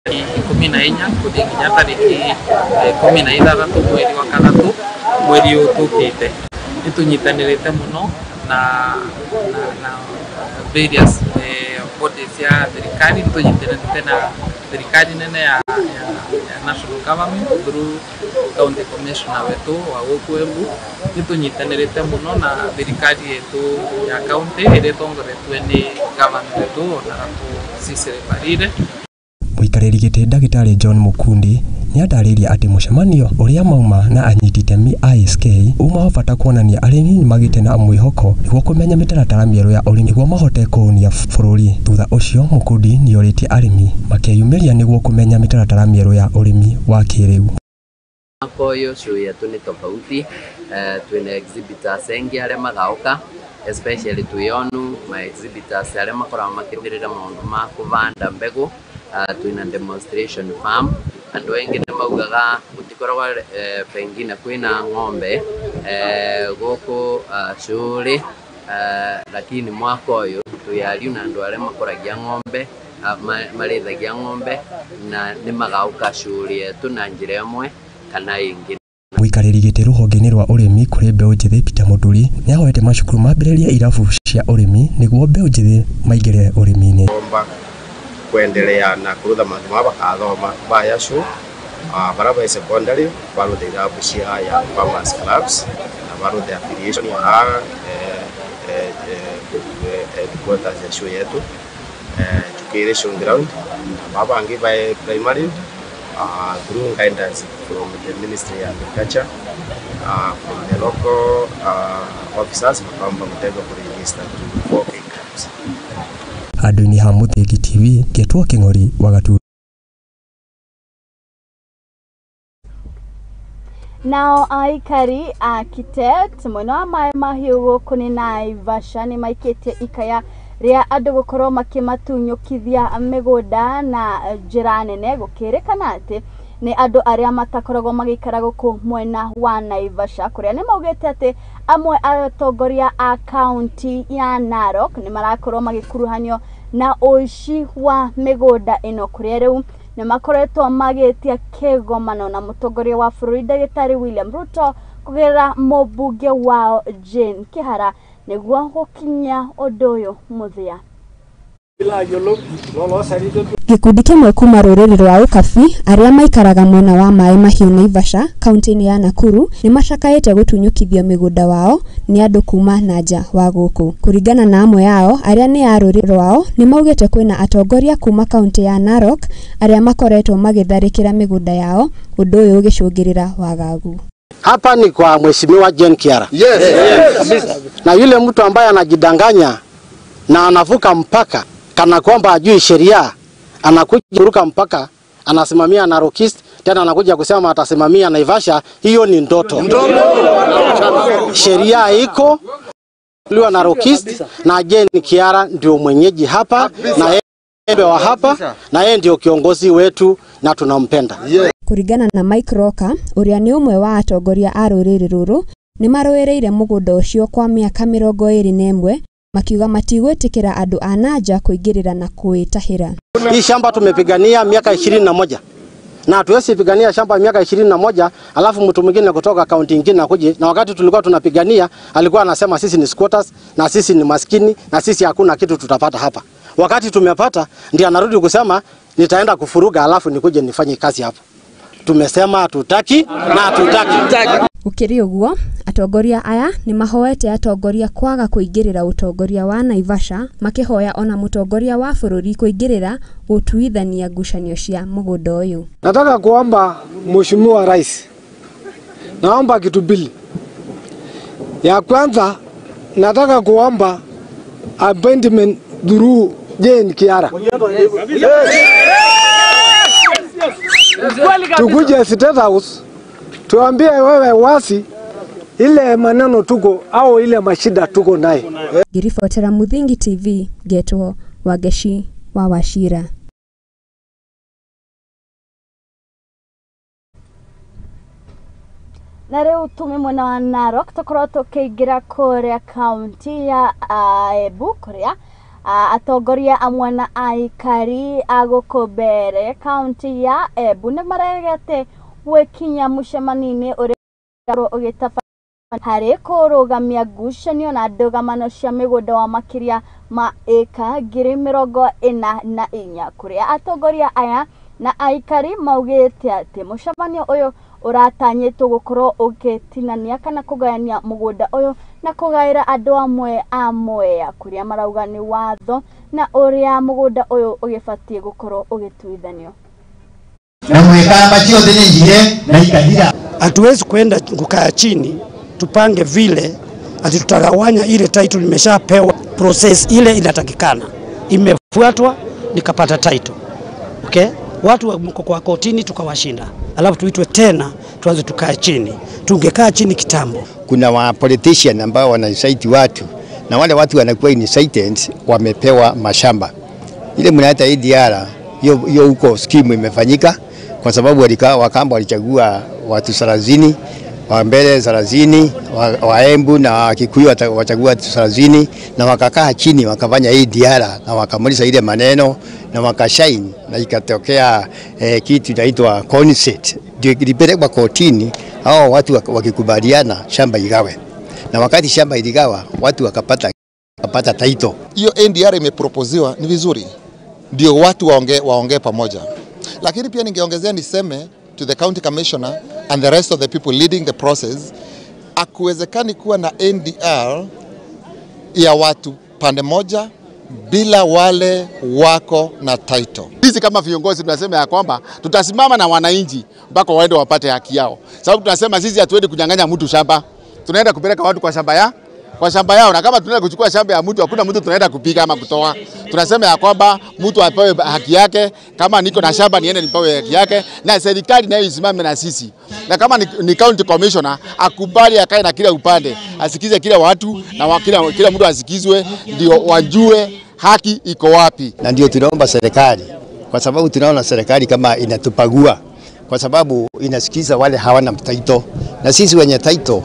tariki 14 gũthiĩ nginya tariki 16 mweri wa gatatu mweri ũyũ tũkĩte. Nĩtũnyitanĩrĩte muno na various bodies ya thirikari, nĩtũnyitanĩrĩte na thirikari nene ya national government through county commissioner wetu wa gũkũ Embu. Nĩtũnyitanĩrĩte muno na thirikari yetu ya county ĩrĩa ĩtongoretio nĩ governor wetu Honorable Cecily Mbarire. Mũikarĩri gĩtĩ Ndagĩtarĩ John Mukundi nĩandarĩirie atĩ mũcemanio ũrĩa mauma na anyiti itemi ISK uma bata kuonania arĩmi magĩte na mwĩhoko nĩguo kũmenya mĩtaratara mĩerũ ya ũrĩmi nĩguo mahote kũũnia bũrũri. Thutha ũcio Mukundi nĩorĩtie arĩmi makeyumĩria nĩguo kũmenya mĩtaratara mĩerũ ya ũrĩmi wa kĩrĩu. Kwa hiyo show yetu ni tofauti, twina exhibitors engi arĩa magauka, especially tuyonu ma exhibitors arĩa makoragwo makĩthirĩra maũndũ ma kũvanda mbegũ. Twina demonstration farm, andũ aingĩ nĩmaugaga gũtikoragwo pengine kwĩna ng'ombe gũkũ cũrĩ, lakini mwaka ũyũ twĩyariu na andũ arĩa makoragia ng'ombe, marĩithagia ng'ombe na nĩmagauka cũrĩ yetu na njĩra ĩmwe kana ĩngĩ. Mũikarĩri gĩtĩ rũhonge-inĩ rwa ũrĩmi kũrĩ mbeũ njĩthĩ Peter Mũthuri nĩahoete macukuru mambĩrĩria irabu cia ũrĩmi nĩguo mbeũ njĩthĩ maingĩre ũrĩmi-inĩ. Kuendelea na kurutha mathimo bakathoma baya show baraba secondary barutha irabu cia ya farmers clubs na barutha affiliation ya headquarters ya show yetu education ground baba angi by primary through guidance from the Ministry of Agriculture from the local officers kwamba mtego kuregister to 4K clubs. Handũ-inĩ ha Mũthingi TV Getwo Kĩng'ori wa Gatũndũ. Nao aikari a Kitet mwena wa maĩ mahiũ gũkũ nĩ Naivasha nĩ maikĩtie ikaya rĩa andũ gũkorwo makĩmatunyũkithia mĩgũnda na njĩra nene, gũkĩrĩkana atĩ nĩ andũ arĩa matakoragwo magĩikara gũkũ mwena wa Naivasha, kũrĩa nĩ maugĩte atĩ amwe atongoria a kaunti ya Narok nĩ marakorwo magĩkuruhanio na ũici wa mĩgũnda ĩno, kũrĩa rĩu nĩ makoretwo magĩtia kĩgomano na mũtongoria wa bũrũri Ndagĩtarĩ William Ruto kũgerera mũmbunge wao Jane Kĩhara nĩguo gũkinyia ũndũ ũyũ mũthia. Gĩkundi kĩmwe kuma rũrĩrĩ rwa Ũkabi arĩa maikaraga mwena wa maĩ mahiũ Naivasha kaunti-inĩ ya Nakuru nĩ macakaĩte gũtunyũkithio mĩgũnda wao nĩ andũ kuma na nja wa gũkũ. Kũringana na amwe yao arĩa nĩ a rũrĩrĩ rwao nĩ maugĩte kwĩna atongoria kuma kaunti ya Narok arĩa makoretwo magĩtharĩkĩra mĩgũnda yao, ũndũ ũyũ ũgĩcũngĩrĩra wagagu. Hapa ni kwa Mheshimiwa Jane Kĩhara. Na yule mtu ambaye anajidanganya na anavuka mpaka kana kwamba ajui sheria, anakuja kuruka mpaka, anasimamia Narok East, tena anakuja kusema atasimamia Naivasha, hiyo ni ndoto. Sheria iko liwa Narok East na Jane Kĩhara ndio mwenyeji hapa na yeye wa hapa na yeye ndio kiongozi wetu na tunampenda. Kũringana na Mike Roka, ũrĩa nĩ ũmwe wa atongoria a rũrĩrĩ rũrũ, nĩ marũĩrĩire mũgũnda ũcio kwa mĩaka 21 makiuga matigwĩtĩkĩra andũ a nanja kũingĩrĩra na kũĩtahĩra. Hii shamba tumepigania miaka 21 na hatuwezi pigania shamba miaka 21 alafu mtu mwingine kutoka kaunti nyingine akuje, na wakati tulikuwa tunapigania alikuwa anasema sisi ni squatters na sisi ni maskini na sisi hakuna kitu tutapata hapa. Wakati tumepata ndio anarudi kusema nitaenda kufuruga alafu nikuje nifanye kazi hapa. Tumesema hatutaki na hatutaki. Ukiri uguo, atongoria aya ni mahoete atongoria kwaga kũingĩrĩra utongoria wa Naivasha, makihoya ona mutongoria wa bũrũri kũingĩrĩra ũtuithania ngucanio cia mũgũnda ũyũ. Nataka kuomba Mheshimiwa Rais, naomba kitu mbili. Ya kwanza nataka kuomba appointment through Jane Kĩhara. Tukuje State House tuambie wewe wasi ile maneno tuko au ile mashida tuko naye. Ngiribotera Muthingi TV Getwo Wageshi wa Wachira. Na rĩu tume mwena wa Narok tukorwo tukiingira kuria kaunti ya Embu kuria atongoria amwe na aikari agukumbere kaunti ya Embu ni maregete gwikinya mucemanini uria ugitafa hari kurugamia ngucanio na ndugamano cia migunda wa makiria ma eka 44 kuria atongoria aya na aikari maugite ati mucemanio uyu uratanyitwo gukorwo ugitinania kana kugayania mugunda uyu na kugaira andu amwe kuria marauga ni watho na uria mugunda uyu ugibatie gukorwo ugituithanio na mwekamba ciothe ni njire na ikadira. Hatuwezi kwenda kukaa chini tupange vile ati tutagawanya ile title imeshapewa, process ile inatakikana imefuatwa nikapata title. Okay, watu wako kwa kotini tukawashinda, alafu tuitwe tena tuanze tukae chini. Tungekaa chini kitambo. Kuna wa politician ambao wanaincite watu na wale watu wanakuwa incited wamepewa mashamba. Ile mnaita ADR hiyo huko scheme imefanyika kwa sababu wakamba walichagua watu 30 wa mbele 30 wa Embu na Kikuyu wachagua 30 na wakakaa chini wakafanya ADR na wakamaliza ile maneno na wakashine na ikatokea kitu inaitwa consent ndio ilipelekwa kotini. Hao watu wakikubaliana shamba igawe, na wakati shamba iligawa watu wakapata title. Hiyo NDR imeproposiwa ni vizuri, ndio watu waongee pamoja, lakini pia ningeongezea niseme to the county commissioner and the rest of the people leading the process, akuwezekani kuwa na NDR ya watu pande moja bila wale wako na title. Sisi kama viongozi tunasema ya kwamba tutasimama na wananchi mpaka waende wapate haki yao. Sababu tunasema sisi hatuendi kunyang'anya mtu shamba. Tunaenda kupeleka watu kwa shamba yao, na kama tunaenda kuchukua shamba ya mtu hakuna mtu tunaenda kupiga ama kutoa. Tunasema ya kwamba mtu apewe haki yake, kama niko na shamba niende nipewe haki yake, na serikali nayo isimame na sisi. Na kama ni county commissioner akubali akae na kila upande, asikize kila watu na kila mtu asikizwe ndio wajue haki iko wapi. Na ndio tunaomba serikali, kwa sababu tunaona serikali kama inatupagua kwa sababu inasikiza wale hawana title, na sisi wenye title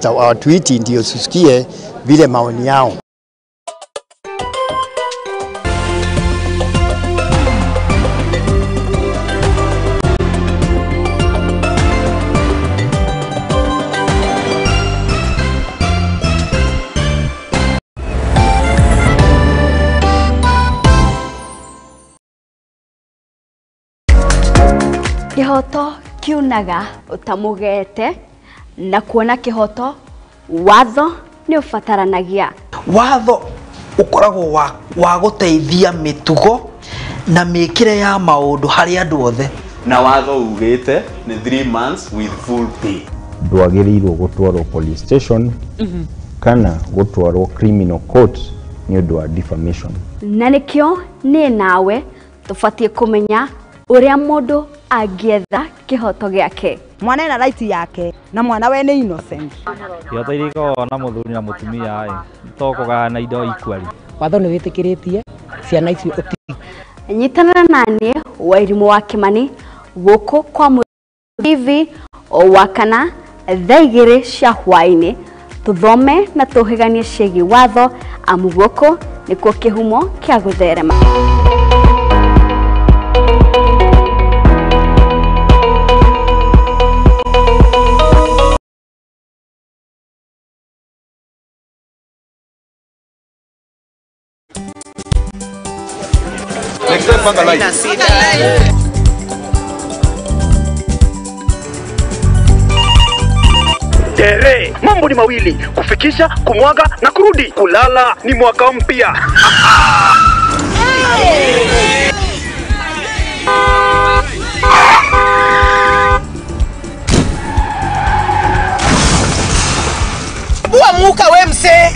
hawatuiti ndio tusikie vile maoni yao. Kihoto kiunaga utamugete na kuona kihoto watho ni ufataranagia. Watho ukoragwo wa guteithia mitugo na mikire ya maundu hari andu othe, na watho ugite ni 3 months with full pay. Ndwagĩrĩirwo gũtwarwo police station kana gũtwarwo criminal court ni ũndũ wa defamation. Na nikio ni nawe tufatie kumenya uria mundu agietha kihoto giake. Mwana ena right yake na mwana we ni innocent. Kihoto iriko na muthuri na mutumia tokogana indo equally. Watho ni witikiritie ciana icio uti. Nyitanira nani Wairimu wa Kimani guku kwa TV wakana thaigire cia hwaini tuthome na tuhiganie ciegi watho amu guku nikuo kihumo kia gutherema. Next time panga live. Tere, mambo ni mawili, kufikisha, kumwaga na kurudi. Kulala ni mwaka mpya. Muka we mse.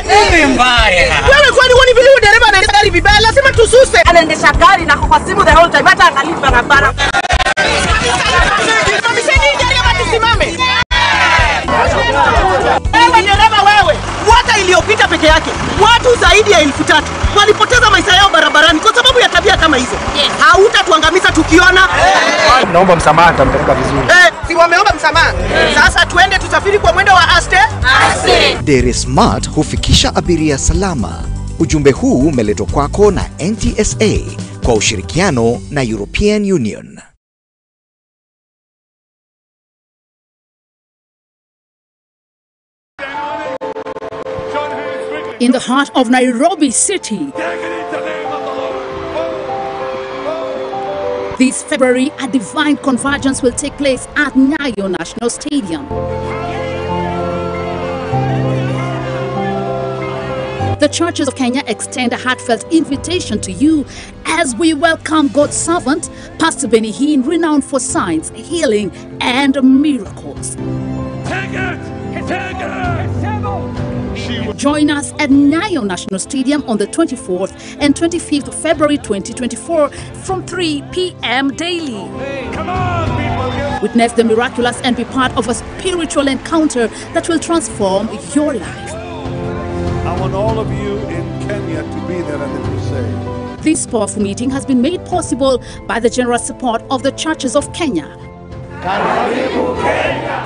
Nini mbaya? Wewe kwani wani vile dereva anaendesha gari vibaya lazima tususe. Anaendesha gari na kwa simu the whole time hata angalia barabara. Mamisheni gari ama tusimame. Wewe dereva wewe. Mwaka iliyopita peke yake watu zaidi ya 3000 walipoteza maisha yao barabarani kwa sababu ya tabia kama hizo. Hautatuangamiza tukiona. Naomba msamaha, nitampeleka vizuri. Si wameomba msamaha. Sasa tuende tusafiri kwa mwendo wa aste. Dere Smart hufikisha abiria salama. Ujumbe huu umeletwa kwako na NTSA kwa ushirikiano na European Union. In the heart of Nairobi City, this February, a divine convergence will take place at Nyayo National Stadium. The churches of Kenya extend a heartfelt invitation to you as we welcome God's servant, Pastor Benny Hinn, renowned for signs, healing, and miracles. Join us at Nyayo National Stadium on the 24th and 25th of February 2024 from 3 p.m. daily. Witness the miraculous and be part of a spiritual encounter that will transform your life. I want all of you in Kenya to be there at the crusade. This powerful meeting has been made possible by the generous support of the churches of Kenya.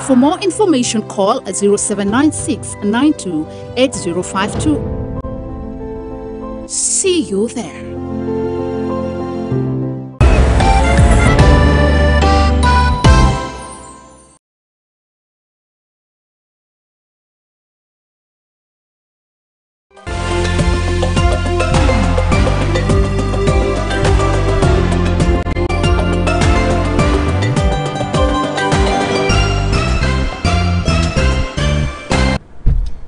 For more information, call 0796 92 8052. See you there.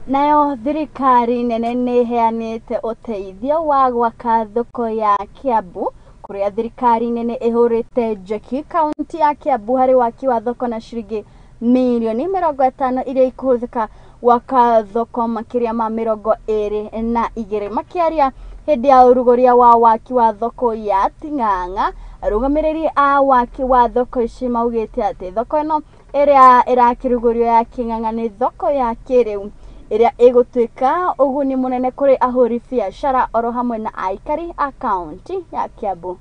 Nayo thirikari nene nĩ heanĩte ũteithio wa gwaka thoko ya Kiambu, kũrĩa thirikari nene ĩhũrĩte njeki kaunti ya Kiambu harĩ waki wa thoko na ciringi milioni 50 iria ikũhũthĩka gwaka thoko makĩria ma 22 makĩaria hĩndĩ ya ũrugũria wa waki wa thoko ya Ting'ang'a. Arũgamĩrĩri a waki wa thoko ici maugĩte atĩ thoko ĩno ĩrĩa ĩrakĩrugũrio ya Ting'ang'a nĩ thoko ya kĩrĩu ĩrĩa ĩgũtuĩka ũguni mũnene kũrĩ ahũri biacara oro hamwe na aikari a kaunti ya Kiambu.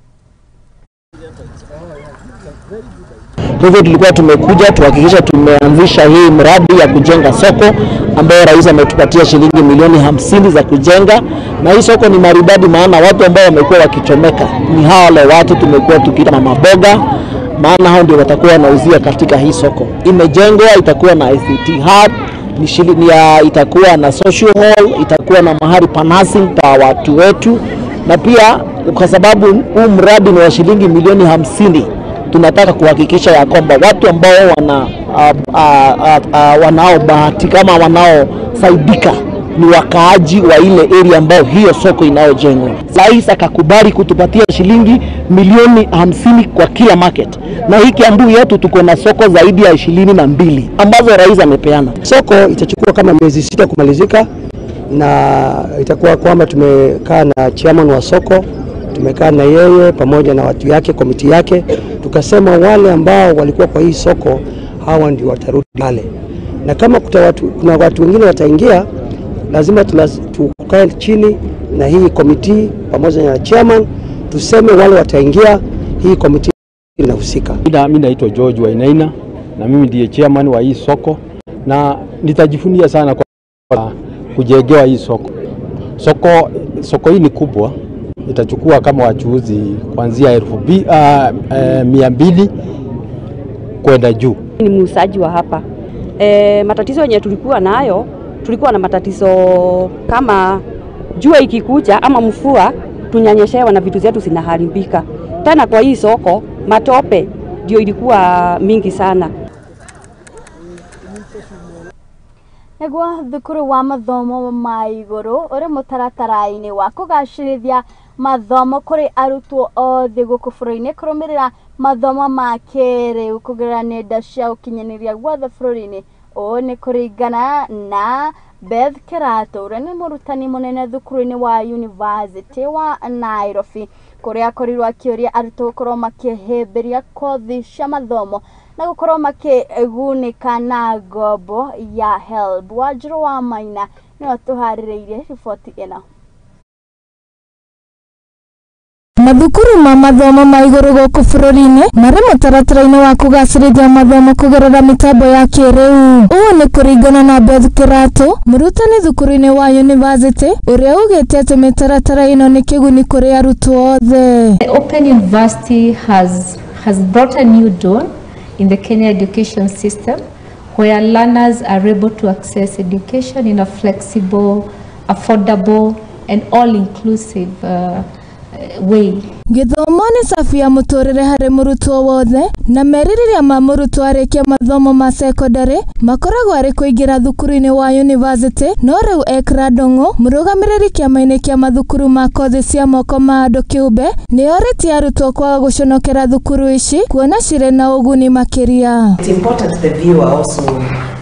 Hivyo tulikuwa tumekuja tuhakikisha tumeanzisha hii mradi ya kujenga soko ambayo rais ametupatia shilingi milioni 50 za kujenga, na hii soko ni maridadi, maana watu ambao wamekuwa wakichomeka ni hawa wale watu tumekuwa tukiita na maboga, maana hao ndio watakuwa wanauzia katika hii soko. Imejengwa, itakuwa na ICT hub, itakuwa na social hall, itakuwa na mahali panasi pa watu wetu, na pia kwa sababu huu mradi ni wa shilingi milioni 50, tunataka kuhakikisha ya kwamba watu ambao wanaobahatika kama wanaosaidika ni wakaaji wa ile area ambao hiyo soko inayojengwa. Rais akakubali kutupatia shilingi milioni 50 kwa kila market, na hii Kiambu yetu tuko na soko zaidi ya 22 ambazo rais amepeana. Soko itachukua kama miezi 6 kumalizika, na itakuwa kwamba tumekaa na chairman wa soko, tumekaa na yeye pamoja na watu yake, komiti yake, tukasema wale ambao walikuwa kwa hii soko hawa ndio watarudi pale, na kama kuna watu wengine wataingia, lazima tukae chini na hii komiti pamoja na chairman tuseme wale wataingia, hii komiti inahusika. Mimi naitwa George Wainaina na mimi ndiye chairman wa hii soko, na nitajifunia sana kwa kujengewa hii soko. Soko hii ni kubwa, itachukua kama wachuuzi kuanzia 200 kwenda juu. Ni muuzaji wa hapa. Matatizo yenye tulikuwa nayo, tulikuwa na matatizo kama jua ikikuja ama mvua tunyanyeshewa na vitu zetu zinaharibika. Tena kwa hii soko matope ndio ilikuwa mingi sana. Negwa thukuru wa mathomo ma igũrũ ũrĩ mũtaratara-inĩ wa kũgacĩrithia mathomo kũrĩ arutwo othe gũkũ bũrũri-inĩ kũrũmĩrĩra mathomo ma kĩrĩu kũgerera nenda cia ũkinyanĩria guothe bũrũri-inĩ. Ũũ nĩ kũringana na Beth Kerato, ũrĩa nĩ mũrutani mũnene thukuru-inĩ wa University wa Nairobi, kũrĩa akorirwo akĩũria arutwo gũkorwo makĩhĩmbĩria kothi cia mathomo na gũkorwo makĩgunĩka na ngombo ya HELB. Wanjiru wa Maina nĩwe tũharĩrĩirie riboti ĩno. Mathukuru ma mathomo ma iguru guku bururi-ini mari mutaratara-ini wa kugacirithia mathomo kugerera mitambo ya kiriu. Uu ni kuringana na Beth Kiratu, murutani thukuru-ini wa university, uria ugite ati mitaratara ino ni kiguni kuri arutwo othe. The Open University has brought a new dawn in the Kenya education system, where learners are able to access education in a flexible, affordable, and all-inclusive way. Githomo ni safi ya muturire hari murutwo wothe, na meririria ma murutwo arikia mathomo ma secondary makoragwo ari kuingira thukuru-ini wa university, no riu Ekra Ndong'u, murugamiriri kiama-ini kia mathukuru ma kothi cia moko ma andu kiumbe, ni oritie arutwo kwaga guconokera thukuru ici kuona cire na uguni makiria. It's important the viewer also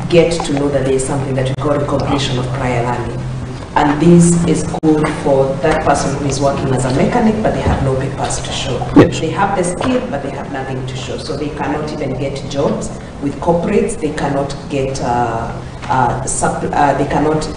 get to know that there is something that we call recognition of prior learning. And this is good for that person who is working as a mechanic, but they have no papers to show. Yes. They have the skill, but they have nothing to show. So they cannot even get jobs with corporates. They cannot get, they cannot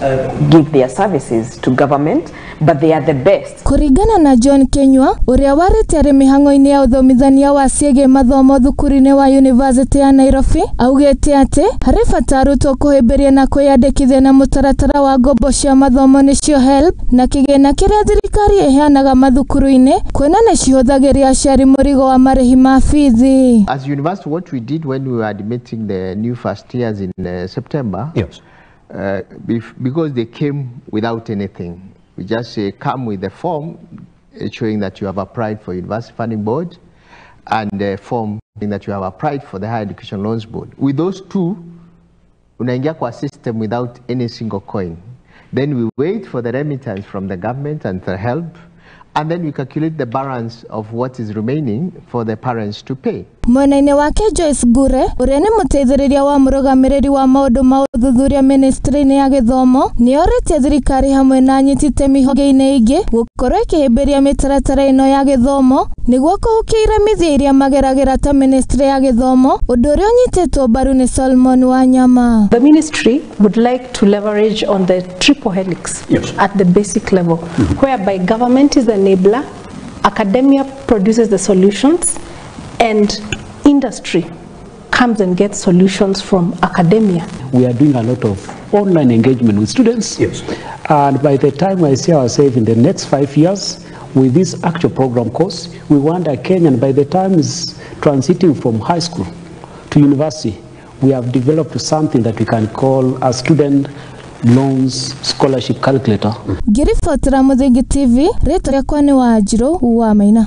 give their services to government, but they are the best. Kuringana na John Kenywa, uria warite ari mihango-ini ya uthomithania wa ciege mathomo thukuru-ini wa University ya Nairobi, augite ati hari bata arutwo kuhimbiria na kwiyandikithia na mutaratara wa ngombo cia mathomo nicio HELB na kigina kiria thirikari iheanaga mathukuru-ini kwona ni cihuthagiria aciari murigo wa marihi ma fithi. As university, what we did when we were admitting the new first years in September, yes, because they came without anything. We just come with the form showing that you have applied for University Funding Board and the form showing that you have applied for the Higher Education Loans Board. With those two, unaingia kwa system without any single coin. Then we wait for the remittance from the government and the help, and then we calculate the balance of what is remaining for the parents to pay. Mwena-ini wake Joyce Gure, uria ni muteithiriria wa murugamiriri wa maundu ma uthuthuria ministry-ini ya githomo, ni oritie thirikari hamwe na anyitite mihonge-ini ingi gukorwo ikihimbiria mitaratara ino ya githomo niguo kuhukia iremithia iria mageragira ta ministry ya githomo, undu uria unyititwo mbaru ni Solomon Wanyama. The ministry would like to leverage on the triple helix, yes, at the basic level, whereby government is the enabler, academia produces the solutions, and industry comes and gets solutions from academia. We are doing a lot of online engagement with students. Yes. And by the time I see ourselves in the next 5 years with this actual program course, we want a Kenyan, by the time is transiting from high school to university, we have developed something that we can call a student loans scholarship calculator. Girifotera Muthingi TV, rito yakwa ni Wanjiru wa Maina.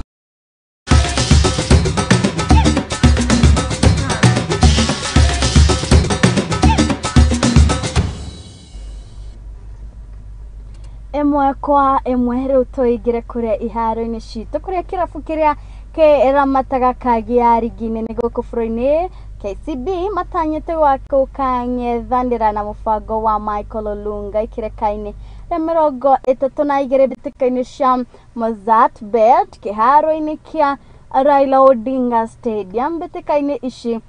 Emwe kwa emwe riu tuingire kuria iharo-ini citu kuria kirabu kiria kiramataga kagi ya rigi-ini ni guku bũrũri-ini KCB matanyite gukang'ethanĩra na mũbango wa Michael Olunga ikireka-ini ria 32 mbĩtĩka-inĩ cia Mozartbet kiharo-ini kia Raila Odinga Stadium. Mbĩtĩka-inĩ ici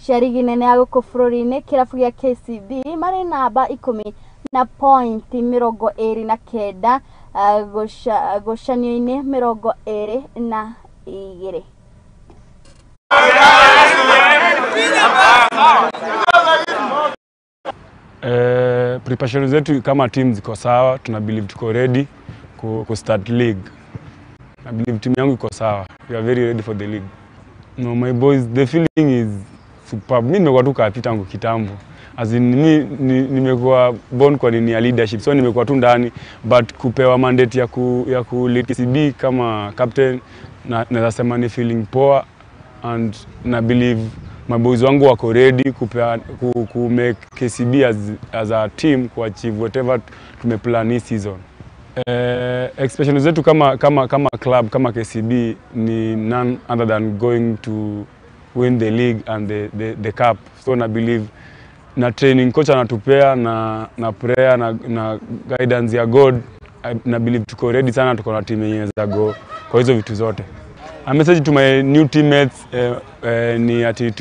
cia rigi nene ya guku bũrũri-ini kirabu gia KCB mari namba 10 na point 29 gucanio-ini 22. Preparation zetu kama team ziko sawa, tuna believe tuko ready ku start league. I believe team yangu iko sawa. We are very ready for the league. No, my boys, the feeling is superb. Mimi nimekuwa tu kapita tangu kitambo. As in nimekuwa born kwa nini ya leadership. So nimekuwa tu ndani, but kupewa mandate ya ku lead KCB kama captain naweza sema ni feeling poa, and na believe my boys wangu wako ready ku make KCB as a team ku achieve whatever tumeplan this season. Expectations zetu kama club kama KCB ni none other than going to win the league and the cup. So na believe na training coach anatupea na prayer na guidance ya God, na believe tuko ready sana, tuko na team yenye za go kwa hizo vitu zote. A message to my new teammates ni ati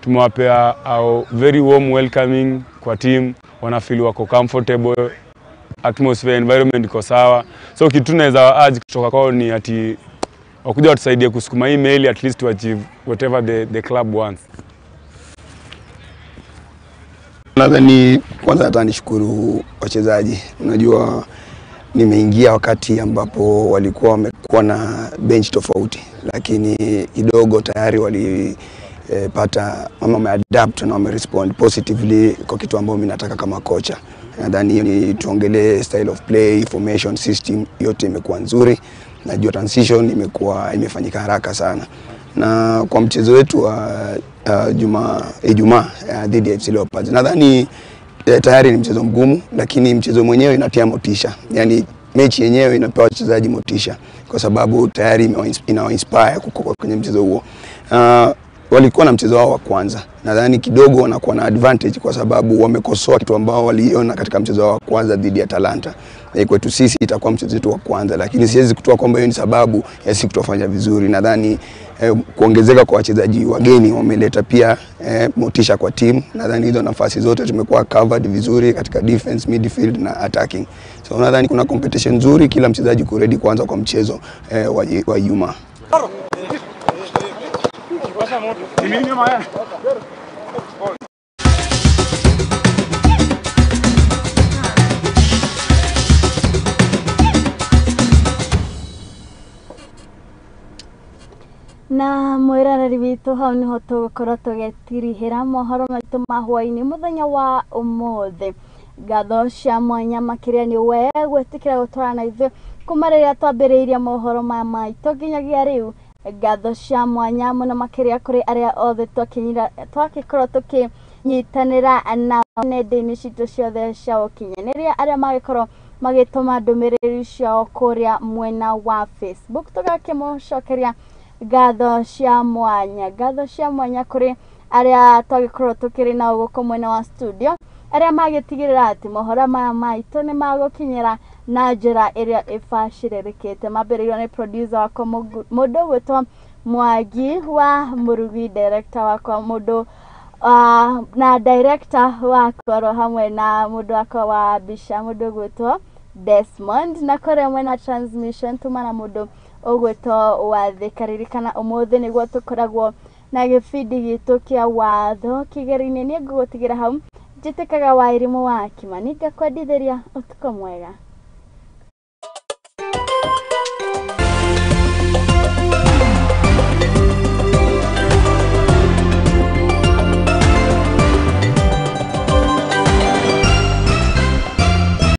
tumewapea our very warm welcoming kwa team, wana feel wako comfortable, atmosphere environment iko sawa. So kitu tunaweza urge kutoka kwao ni ati wakuja watusaidie kusukuma hii meli at least to achieve whatever the club wants. Nadhani kwanza hata nishukuru wachezaji. Unajua nimeingia wakati ambapo walikuwa wamekuwa na bench tofauti, lakini kidogo tayari walipata wameadapt na wamerespond positively kwa kitu ambacho mimi nataka kama kocha. Nadhani hiyo ni tuongelee style of play, formation, system, yote imekuwa nzuri. Najua transition imefanyika haraka sana. Na kwa mchezo wetu wa Ijumaa dhidi ya FC Leopards, nadhani tayari ni mchezo mgumu, lakini mchezo mwenyewe inatia motisha. Yani mechi yenyewe inapewa wachezaji motisha kwa sababu tayari ina-inspire kwenye mchezo huo. Walikuwa na mchezo wao wa kwanza. Nadhani kidogo wanakuwa na advantage kwa sababu wamekosoa kitu ambao waliona katika mchezo wao wa kwanza dhidi ya Talanta. Kwetu sisi itakuwa mchezo wetu wa kwanza, lakini siwezi kutoa kwamba hiyo ni sababu ya sisi kutofanya vizuri. Nadhani kuongezeka kwa wachezaji wageni wameleta pia motisha kwa timu. Nadhani hizo nafasi zote tumekuwa covered vizuri katika defense, midfield na attacking. So nadhani kuna competition nzuri, kila mchezaji ku ready kuanza kwa mchezo wa Ijumaa. Na mwirarari witu hau niho tugukorwo tugetirihira mohoro maitu ma hwaini muthenya wa umuthi. Ngatho cia mwanya makiria ni we gwetikira gutwarana ithuĩ kuma rĩrĩa twambĩrĩirie mohoro maya maitu nginyagia rĩu. Ngatho cia mwanya muno makiria kuri aria othe twagikorwo tukinyitanira na nenda-inĩ citũ ciothe cia ũkinyanĩria aria magikorwo magitũma ndũmĩrĩri ciao kuria mwena wa Facebook. Tugakĩmũcokeria ngatho cia mwanya kuri aria twagikorwo tukiri na guko mwena wa studio aria magitigirira ati mohoro maya maitu ni magukinyira na njira iria ibacĩrĩrĩkĩte. Mambĩrĩirio ni producer wako mũndũ gwĩtwo Mwangi wa Murugi, director wako mũndũ na director wako hamwe na mũndũ wako wa Bisha mũndũ gwĩtwo Desmond, na kore mwena transmission tumana mũndũ ogwĩtwo Wathĩ. Karirikana ũmũthĩ nĩguo tũkoragwo na gĩbindi gitũ kĩa watho kĩgeri-inĩ. Niĩ ngũgũtigĩra hau njĩtĩkaga Wairimu wa Kimani ngakwendithĩria ũtukũ mwega.